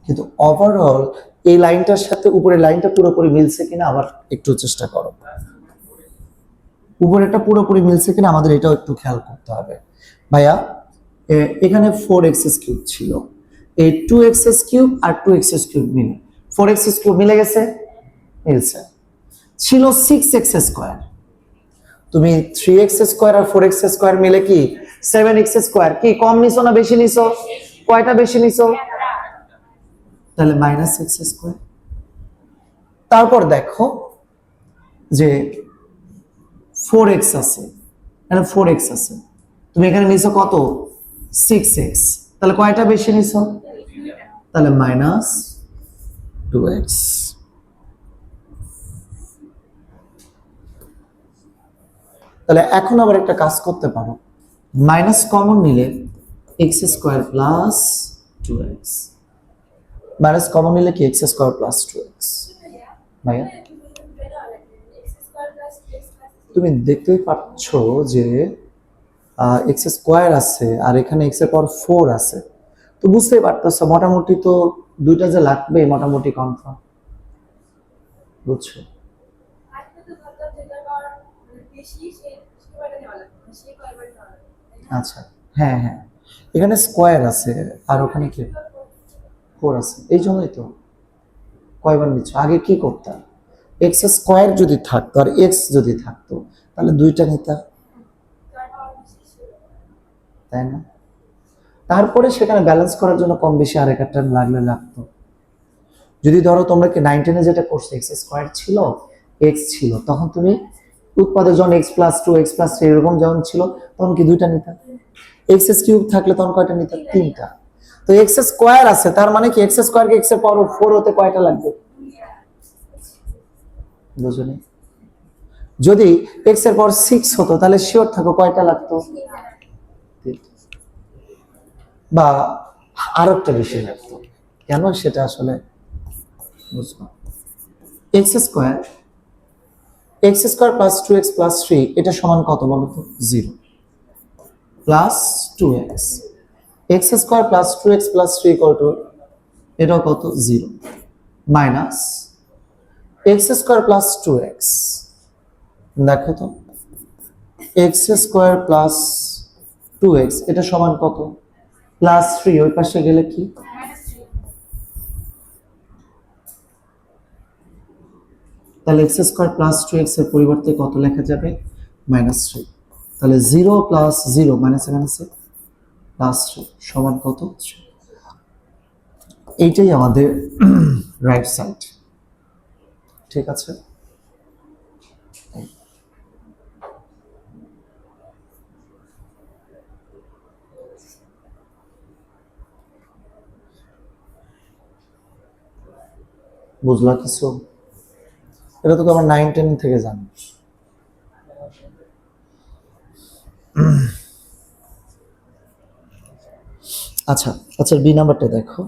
কিন্তু ওভারঅল এই লাইনটার সাথে উপরের লাইনটা পুরোপুরি মিলছে কিনা আবার একটু চেষ্টা করো। উপরেরটা পুরোপুরি মিলছে কিনা আমাদের এটাও একটু খেয়াল করতে হবে। ভাইয়া এখানে 4x কিউব ছিল, এই 2x কিউব আর 2x কিউব মিলে 4x কিউব মিলে গেছে, মিলছে। ছিল 6x স্কয়ার, তুমি 3x স্কয়ার আর 4x স্কয়ার মিলে কি 7x স্কয়ার। কি কম নিছো না বেশি নিছো? কয়টা বেশি নিছো? তাহলে -x স্কয়ার। তারপর দেখো যে 4x আছে, এখানে 4x আছে, তুমি এখানে নিছো কত? 6x। তাহলে কয়টা বেশি নিছো? তাহলে -2x। তাহলে এখন আবার একটা কাজ করতে পারো, মাইনাস কমন নিলে x square plus 2x। Minus common নিলে কি x স্কয়ার প্লাস 2x। ভাইয়া তুমি দেখতেই পাচ্ছ যে x স্কয়ার আছে আর এখানে x এর পাওয়ার 4 আছে, তো বুঝতেই পারতেছো মোটামুটি তো দুইটা যে লাগবে মোটামুটি কনফার্ম। বুঝছো? আচ্ছা হ্যাঁ হ্যাঁ, এখানে স্কয়ার আছে আর ওখানে কি 4 আছে, এই জন্যই তো। কয়বার নিচ্ছ? আগে কি করতাম, এক্স স্কয়ার যদি থাকতো আর এক্স যদি থাকতো তাহলে দুইটা নিতা, তাই না? তারপরে সেখানে ব্যালেন্স করার জন্য কম বেশি আর একটা লাগলে লাগতো। যদি ধরো তোমরা কি 9 যেটা করছো এক্স স্কয়ার ছিল এক্স ছিল, তখন তুমি উৎপাদক যখন এক্স প্লাস 2 এক্স প্লাস 3 এরকম যখন ছিল তখন কি দুইটা নিতা। এক্স কিউব থাকলে তখন কয়টা নিতা? তিনটা। তো এক্স স্কয়ার আছে তার মানে কি এক্স স্কয়ার কে এক্স এর পাওয়ার 4 হতে কয়টা লাগবে? বুঝুনি? যদি এক্স এর পাওয়ার 6 হতো তাহলে শিওর থাকো কয়টা লাগতো? বা আরো একটা বেশি লাগতো। কেন সেটা আসলে বুঝবো। X square plus 2x plus 3 এটা সমান কত বলো তো? 0 plus 2x। X square plus 2x plus 3 equal to এটাও কত? 0 minus x square plus 2x। দেখো তো এক্স স্কয়ার প্লাস 2x এটা সমান কত? প্লাস 3, ওই পাশে গেলে কি? তাহলে এক্স স্কয়ার প্লাস 2x এর পরিবর্তে কত লেখা যাবে? -3। তাহলে 0 প্লাস 0 মাইনাস এখানে আছে প্লাস 3 সমান কত? 3। এইটাই আমাদের রাইট সাইড। ঠিক আছে, বুঝলা কিছু? এটা তো তোমার 9-10 থেকে জানো। আচ্ছা আচ্ছা, বি নাম্বারটা দেখো।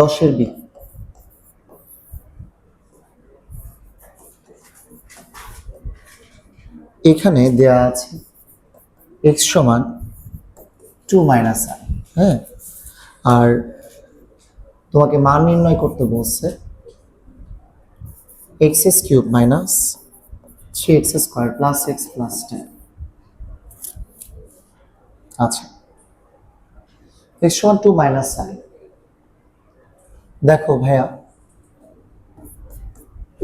দশের বি। এখানে দেয়া আছে x সমান 2 মাইনাস i, হ্যাঁ, আর তোমাকে মান নির্ণয় করতে বলছে x cube minus 3x square plus x plus 10। আচ্ছা, x সমান 2 মাইনাস i। দেখো ভাইয়া,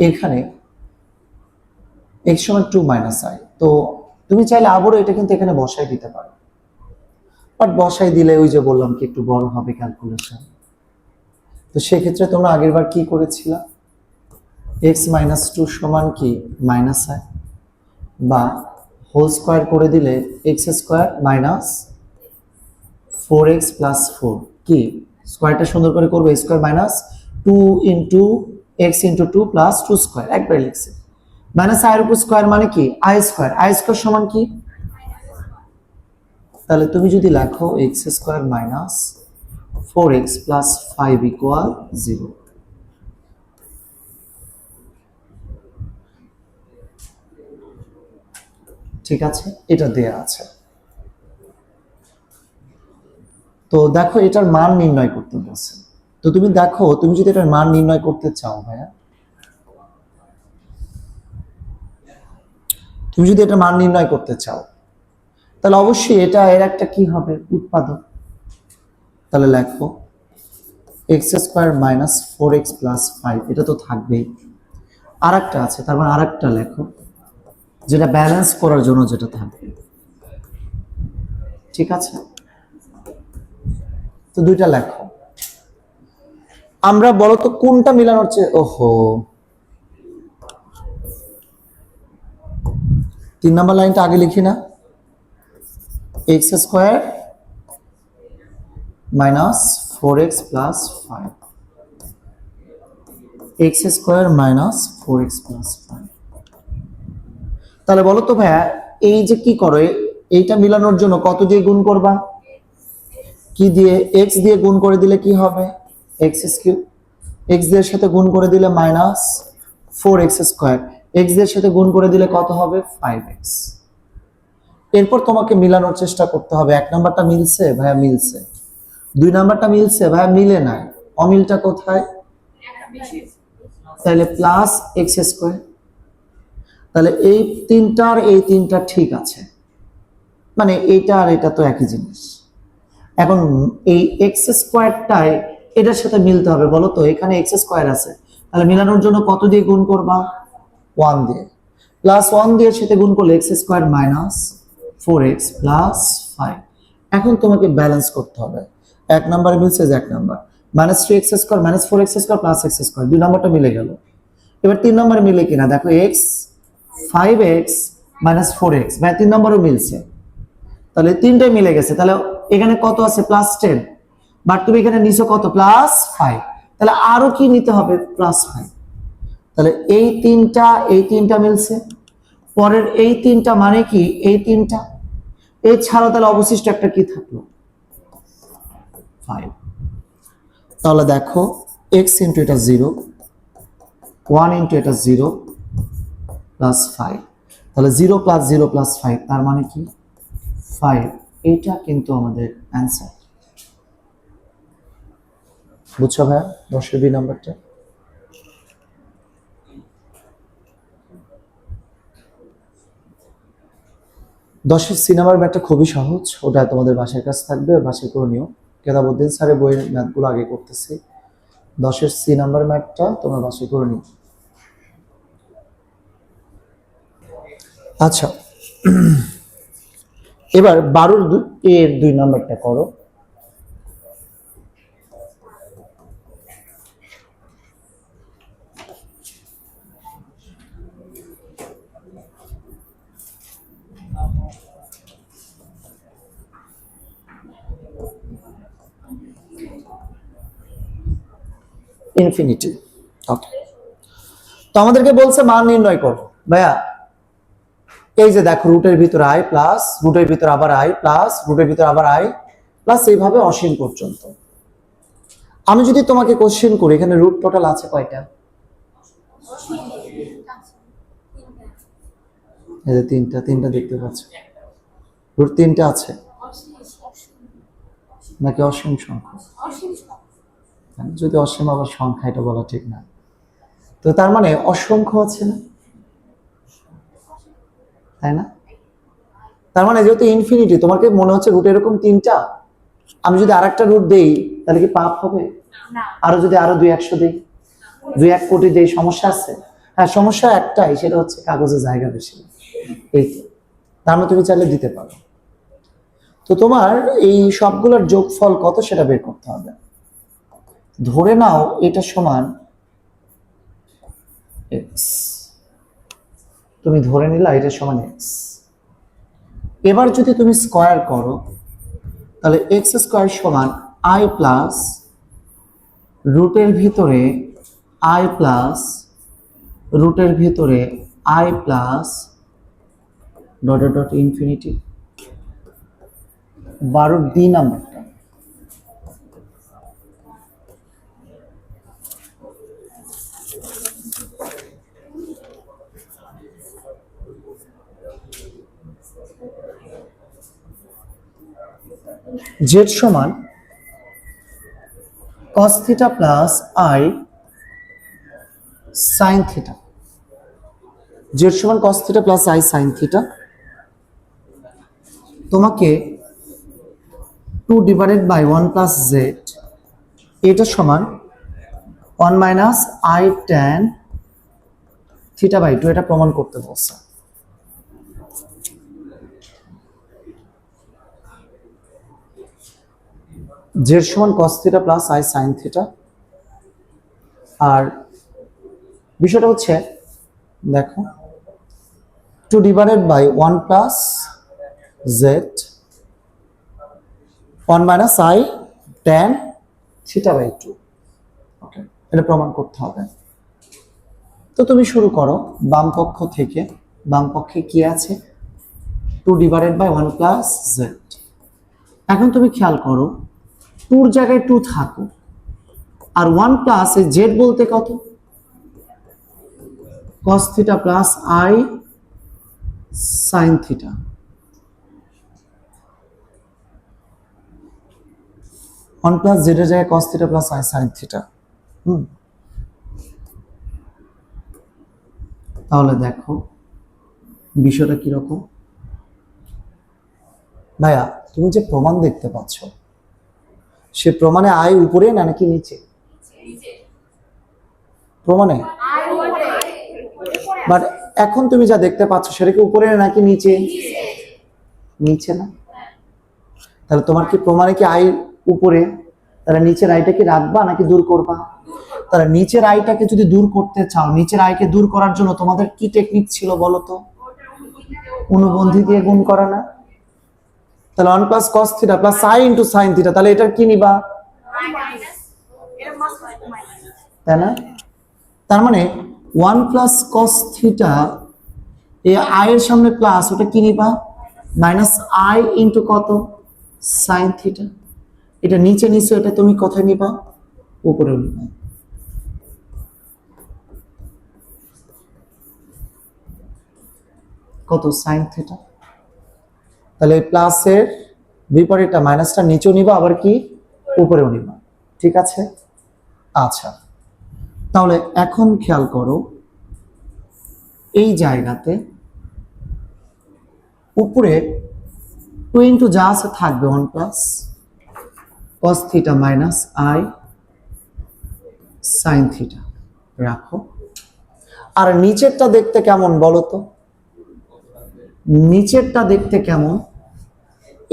এখানে x সমান 2 মাইনাস i, তো তুমি চাইলে আবারও এটা কিন্তু এখানে বসাই দিতে পারো, বাট বসাই দিলে ওই যে বললাম কি একটু বড় হবে ক্যালকুলেশন। তো সেক্ষেত্রে তোমরা আগের বার কি করেছিল, x মাইনাস 2 সমান কি মাইনাস i, বা হোল স্কোয়ার করে দিলে x square minus 4x plus 4, কি স্কোয়ারটা সুন্দর করে করবে, square minus 2 into x into 2 plus 2 square, একবারে লিখছে। মাইনাস i এর উপর স্কোয়ার মানে কি i স্কোয়ার, i স্কোয়ার সমান কি, তাহলে তুমি যদি লেখো x square minus 4x plus 5 equal 0। ঠিক আছে, এটা দেয়া আছে। তো দেখো এটার মান নির্ণয় করতে বলছে, তো তুমি দেখো তুমি যদি এটার মান নির্ণয় করতে চাও ভাইয়া, তুমি যদি এটা মান নির্ণয় করতে চাও তাহলে অবশ্যই এটা এর একটা কি হবে উৎপাদক। তাহলে লেখো x square minus 4x plus 5, এটা তো থাকবেই। আর একটা আছে, তার মানে আর একটা লেখো যেটা ব্যালেন্স করার জন্য যেটা থাকবে। ঠিক আছে, তো দুইটা লেখো। আমরা বলো তো কোনটা মিলানোর চেয়ে, ওহো 3 নম্বর লাইনটা আগে লিখি না, x square minus 4x plus 5, x square minus 4x plus 5। তাহলে বলো তো ভাইয়া, এই যে কি করে এইটা মিলানোর জন্য কত দিয়ে গুণ করবা, কি দিয়ে, x দিয়ে গুণ করে দিলে কি হবে x কিউব, x দিয়ে সাথে গুণ করে দিলে মাইনাস 4x স্কোয়ার, x দিয়ে সাথে গুণ করে দিলে কত হবে 5x। এরপর তোমাকে মিলানোর চেষ্টা করতে হবে, 1 নাম্বারটা মিলছে ভাইয়া, মিলছে। 2 নাম্বারটা মিলছে ভাইয়া, মিলে নাই, অমিলটা কোথায়, তাহলে প্লাস এক্স স্কোয়ার। তাহলে এই তিনটার এই তিনটা ঠিক আছে, মানে এইটা আর এটা তো একই জিনিস। এখন এই এক্স স্কোয়ারটাই এটার সাথে মিলতে হবে, বলো তো এখানে এক্স স্কোয়ার আছে, তাহলে মিলানোর জন্য কত দিয়ে গুণ করবা, 1 দিয়ে, প্লাস 1 দিয়ে সাথে গুণ করলে x square minus 4x plus 5। এখন তোমাকে ব্যালেন্স করতে হবে, 1 নাম্বার মিলছে যে 1 number, minus 3x square minus 4x square plus x square, 2 নাম্বারটা মিলে গেল। এবার 3 নাম্বার মিলে কিনা দেখো, x 5x মাইনাস 4x, মানে 3 নাম্বারও মিলছে, তাহলে তিনটাই মিলে গেছে। তাহলে এখানে কত আছে প্লাস 10, বাট তুমি এখানে নিচে কত প্লাস 5, তাহলে আরো কি নিতে হবে প্লাস 5। তাহলে এই তিনটা মিলছে, পরের এই তিনটা মানে কি এই তিনটা, এছাড়াও তাহলে অবশিষ্ট একটা কি থাকলো 5। তাহলে দেখো x ইন্টু এটা 0, 1 ইন্টু এটা 0 প্লাস 5, তাহলে 0 প্লাস 0 প্লাস 5, তার মানে কি 5। এইটা কিন্তু আমাদের অ্যান্সার। বুঝছো ভাইয়া 10-এর বি নাম্বারটা? দশের সি নাম্বার ম্যাথটা খুবই সহজ, ওটা তোমাদের বাসায় কাজ থাকবে, বাসায় করে নিও। কেতাবুদ্দিন স্যারের বইয়ের ম্যাথগুলো আগে করতেছি, 10-এর সি নাম্বার ম্যাথটা তোমরা বাসায় করে নিও। আচ্ছা, এবার 12 এর 2 নম্বরটা করো। ইনফিনিটি। ওকে, তো আমাদেরকে বলছে মান নির্ণয় করো। ভাইয়া এই যে দেখো, রুটের ভিতরে আই প্লাস রুটের ভিতরে আবার আই প্লাস রুটের ভিতরে আবার আই প্লাস এইভাবে অসীম পর্যন্ত। আমি যদি তোমাকে কোশ্চেন করি এখানে রুট টোটাল আছে কয়টা? এই যে তিনটা দেখতে পাচ্ছ, রুট 3টা আছে নাকি অসীম সংখ্যা? যদি অসীম আবার সংখ্যা, এটা বলা ঠিক না। তো তার মানে অসংখ্য আছে না, তাই না? তার মানে যেহেতু ইনফিনিটি, তোমাকে মনে হচ্ছে রুট এরকম 3টা, আমি যদি আরেকটা রুট দেই তাহলে কি পাপ হবে? আরো যদি আরো 2-100 দেই, 2-1 কোটি দেই, সমস্যা আছে? হ্যাঁ, সমস্যা একটাই, সেটা হচ্ছে কাগজে জায়গা বেশি। এই তো, তার মানে তুমি চাইলে দিতে পারো। তো তোমার এই সবগুলোর যোগফল কত সেটা বের করতে হবে। ধরে নাও এটা সমান এক্স, তুমি ধরে নিলা এটা সমান এক্স। এবার যদি তুমি স্কয়ার করো তাহলে এক্স স্কয়ার সমান আই প্লাস রুটের ভিতরে আই প্লাস রুটের ভিতরে I plus dot dot dot infinity. 12 নাম্বারটা জেড সমান cos theta plus I sine theta. Z সমান cos theta plus I sine theta. তোমাকে 2 ডিভাইডেড বাই 1 প্লাস জেড, এটা সমান 1 minus I tan theta by 2, এটা প্রমাণ করতে বলছে। জেড সমান cos theta plus I sine theta. আর বিষয়টা হচ্ছে দেখো, 2 divided by 1 plus Z 1 minus I tan theta by 2। Okay, এটা প্রমাণ করতে হবে। তো তুমি শুরু করো বাম পক্ষ থেকে। বাম পক্ষে কি আছে? 2 ডিভাইডেড বাই 1 প্লাস জেড। এখন তুমি খেয়াল করো, 2 জায়গায় 2 থাকো, আর 1 প্লাস জেড বলতে কত? cos theta plus I sine theta. 1 plus Z এর জায়গায় cos theta plus I sine theta. তাহলে দেখো বিষয়টা কিরকম। ভাইয়া তুমি যে প্রমাণ দেখতে পাচ্ছ, সে প্রমাণে আই উপরে না নাকি নিচে? প্রমাণে, বাট এখন তুমি যা দেখতে পাচ্ছ সেটা কি উপরে নাকি নিচে? নিচে না? তাহলে তোমার কি প্রমাণে কি আই উপরে, তাহলে নিচের আইটা কি রাখবা নাকি দূর করবা? তাহলে নিচের আইটাকে যদি দূর করতে চাও, নিচের আইকে দূর করার জন্য তোমাদের কি টেকনিক ছিল বলো তো? অনুবন্ধী দিয়ে গুণ করা না? তাহলে 1 plus cos theta plus I into sine theta, তাহলে এটা কি নিবা? তাই না? তার মানে 1 প্লাস cos থিটা, এই আই এর সামনে প্লাস, ওটা কি নিবা? মাইনাস আই ইন্টু কত? Sine theta. এটা নিচে নিচে, এটা তুমি কোথায় নিবা? উপরে নিবা। কত? Sine theta. তাহলে প্লাসের বিপরীতটা মাইনাসটা নিচেও নিবা, আবার কি উপরেও নিবা। ঠিক আছে? আচ্ছা, তাহলে এখন খেয়াল করো, এই জায়গাতে উপরে 2 ইন্টু যা আছে থাকবে 1 plus cos theta minus I sine theta রাখো। আর নিচেরটা দেখতে কেমন বলো তো? নিচেরটা দেখতে কেমন,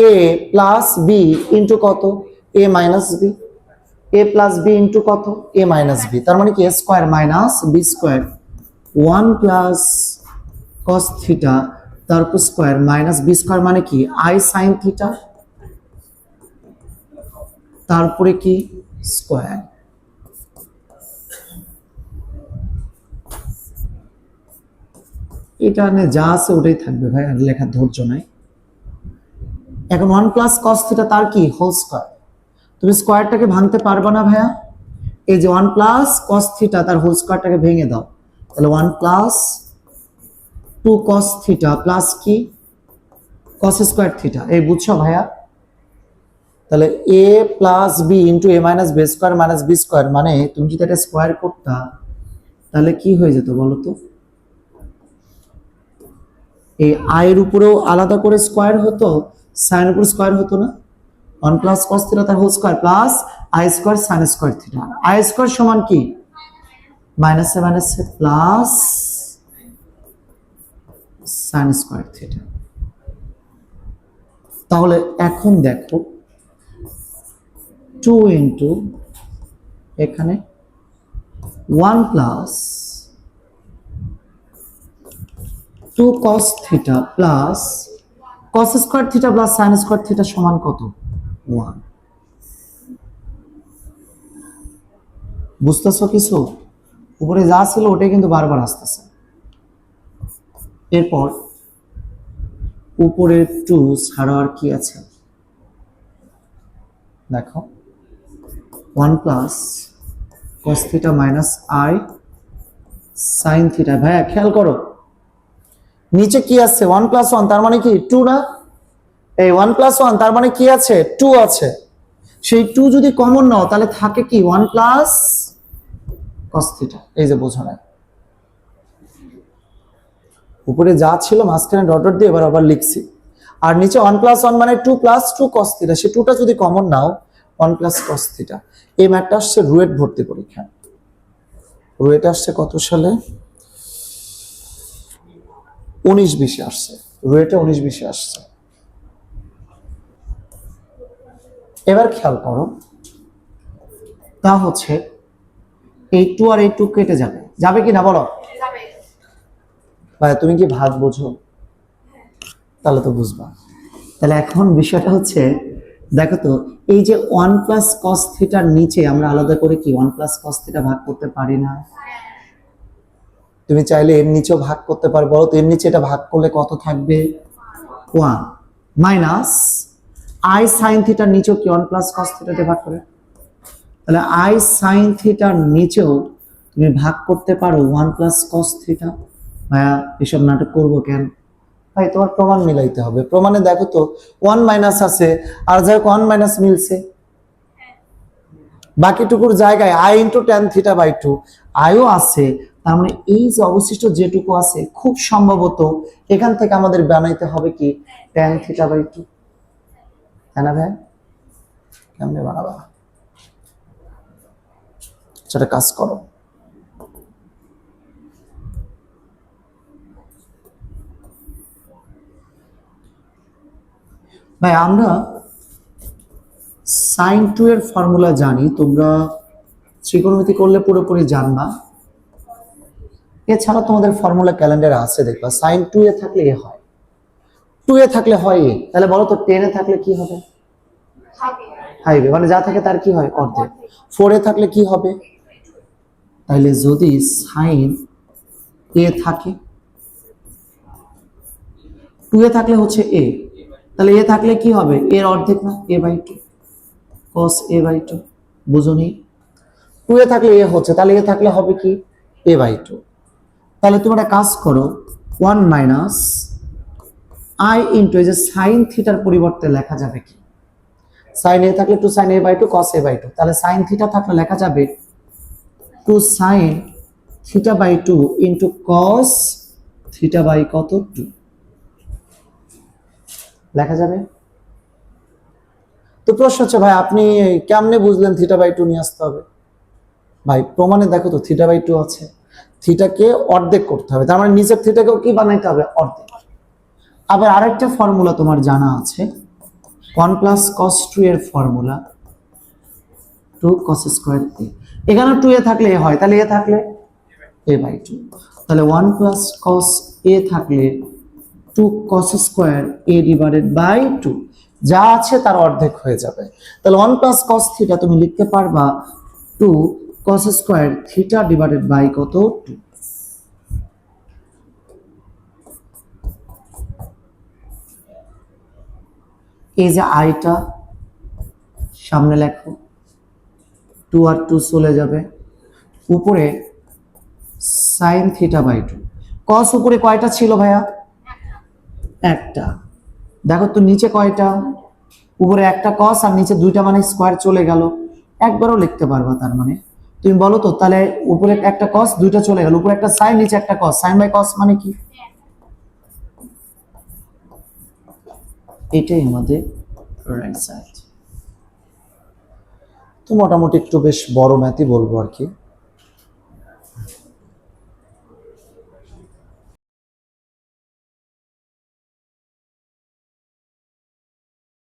এ প্লাস বি ইন্টু কত, A minus B, A plus B into কত, এ মাইনাস বি, তার মানে কি A square minus B square, one plus cos theta তারপর স্কোয়ার মাইনাস বি স্কোয়ার মানে কি আই সাইন থিটা, তারপরে কি স্কোয়ার। এটা নিয়ে যা আছে ওটাই থাকবে ভাই, আর লেখার ধৈর্য নাই। এখন ওয়ান প্লাস কস থিটা তার কি হোল স্কোয়ার, তুমি স্কোয়ারটাকে ভাঙতে পারবে না ভাইয়া, এই যে ওয়ান প্লাস কস থিটা তার হোল স্কোয়ারটাকে ভেঙে দাও, তাহলে one plus two cos theta plus কি কস স্কোয়ার থিটা, এই বুঝছো ভাইয়া। তাহলে A plus B into A minus B square minus B square, মানে তুমি যদি এটা স্কোয়ার করতা তাহলে কি হয়ে যেত বলো তো, এই আয়ের উপরেও আলাদা করে স্কোয়ার হতো, সাইন উপর স্কোয়ার হতো না, ওয়ান প্লাস কস থিটা তার whole square plus i square sine square theta, i square সমান কি মাইনাসে মাইনাসে প্লাস সাইন স্কোয়ার থিটা। তাহলে এখন দেখো 2 ইন্টু এখানে 1 plus 2 cos theta plus cos square theta plus sin square theta সমান কত 1। বুঝতেছো কিছু, উপরে যা ছিল ওটাই কিন্তু বারবার আসতেছে। এরপর উপরে 2 ছাড়া আর কি আছে দেখো, 1 plus cos theta minus i sin theta. ভাইয়া খেয়াল করো নিচে কি আছে 1 প্লাস 1 তার মানে কি 2 না, এই 1 প্লাস 1 তার মানে কি আছে 2 আছে, সেই 2 যদি কমন নাও তাহলে থাকে কি 1 প্লাস cos থিটা, এই যে বোঝো না উপরে যা ছিল মাঝখানে ডট ডট দিয়ে এবার আবার লিখছি, আর নিচে 1 প্লাস 1 মানে 2 প্লাস 2 cos থিটা, সেই 2টা যদি কমন নাও 1 প্লাস cos থিটা। এই ম্যাথটা আসছে রুয়েট ভর্তি পরীক্ষা, রুয়েট আসছে কত সালে 19-20 আসছে, রুয়েটে 19-20 আসছে। এবার খেয়াল করো তা হচ্ছে এই 2 আর এই 2 কেটে যাবে, যাবে কি না বলো ভাই, তুমি কি ভাগ বোঝো তাহলে তো বুঝবা। তাহলে এখন বিষয়টা হচ্ছে দেখো তো এই যে 1 প্লাস cos থিটার নিচে আমরা আলাদা করে কি 1 প্লাস cos থিটা ভাগ করতে পারি না, তুমি চাইলে এর নিচেও ভাগ করতে পারো, বলো তো এর নিচে এটা ভাগ করলে কত থাকবে 1 মাইনাস i sin থিটার নিচেও কি 1 প্লাস cos থিটাতে ভাগ করে, তাহলে i sin থিটার নিচেও তুমি ভাগ করতে পারো 1 প্লাস cos থিটা। ভাইয়া এসব নাটক করবো কেন ভাই, তোমার প্রমাণ মিলাইতে হবে, প্রমাণে দেখো তো 1 মাইনাস আছে আর যাই 1 মাইনাস মিলছে, বাকিটুকুর জায়গায় i into tan theta by 2 আইও আছে, তার মানে এই যে অবশিষ্ট যেটুকু আছে খুব সম্ভবত এখান থেকে আমাদের বানাইতে হবে কি tan থিটা বাই 2, তাই না ভাই? কেমনে বানাবা সেটা কাজ করো। ভাই আমরা sin 2 এর ফর্মুলা জানি, তোমরা ত্রিকোণমিতি করলে পুরোপুরি জানবা, এছাড়া তোমাদের ফর্মুলা ক্যালেন্ডারে আছে দেখবা, sin 2 এ থাকলে এ হয়, 2 এ থাকলে হয় এ, তাহলে বলো তো 10 এ থাকলে কি হবে হাইবে, মানে যা থাকে তার কি হয় অর্ধেক, 4 এ থাকলে কি হবে, তাহলে যদি sin এ থাকে 2 এ থাকলে হচ্ছে এ, তাহলে এ থাকলে কি হবে এর অর্ধেক না a by 2 cos a by 2, বুঝুনি 2 এ থাকলে এ হচ্ছে, তাহলে এ থাকলে হবে কি a বাই 2, তাহলে তোমরা কাজ করো 1 মাইনাস i ইন্টু এই যে sin থিটার পরিবর্তে লেখা যাবে কি sin a থাকলে 2 sin a by 2 cos a by 2, তাহলে sin থিটা থাকলে লেখা যাবে 2 sin theta by 2 into cos theta by কত 2 লেখা যাবে। তো প্রশ্ন হচ্ছে ভাই আপনি কেমনে বুঝলেন থিটা বাই 2 নিয়ে আসতে হবে, ভাই প্রমাণে দেখো তো থিটা বাই 2 আছে, থিটাকে অর্ধেক করতে হবে, তার মানে নিচের থিটাকেও কি বানাইতে হবে অর্ধেক, আবার আরেকটা ফর্মুলা তোমার জানা আছে, 1 প্লাস কস 2 এর ফর্মুলা 2 কস স্কোয়ার এ। এখানে 2 এ থাকলে এ হয়, তাহলে এ থাকলে এ বাই 2। তাহলে 1 প্লাস কস এ থাকলে 2 cos square a divided by 2, যা আছে তার অর্ধেক হয়ে যাবে। তাহলে 1 প্লাস কস থিটা তুমি লিখতে পারবা 2 cos square theta divided by কত 2। এই যে আইটা সামনে লেখো, 2 আর 2 চলে যাবে, উপরে সাইন থিটা বাই 2। কস উপরে কয়টা ছিল ভাইয়া? একটা। দেখো তো নিচে কয়টা? উপরে একটা কস আর নিচে দুইটা, মানে স্কোয়ার চলে গেল। একবারও লিখতে পারবা, তার মানে তুমি বলো তো, তাহলে উপরে একটা কস দুইটা চলে গেল, উপরে একটা সাইন নিচে একটা কস, সাইন বাই কস মানে কি? এটাই আমাদের রাইট সাইড। তো মোটামুটি একটু বেশ বড় ম্যাথই বলবো আর কি।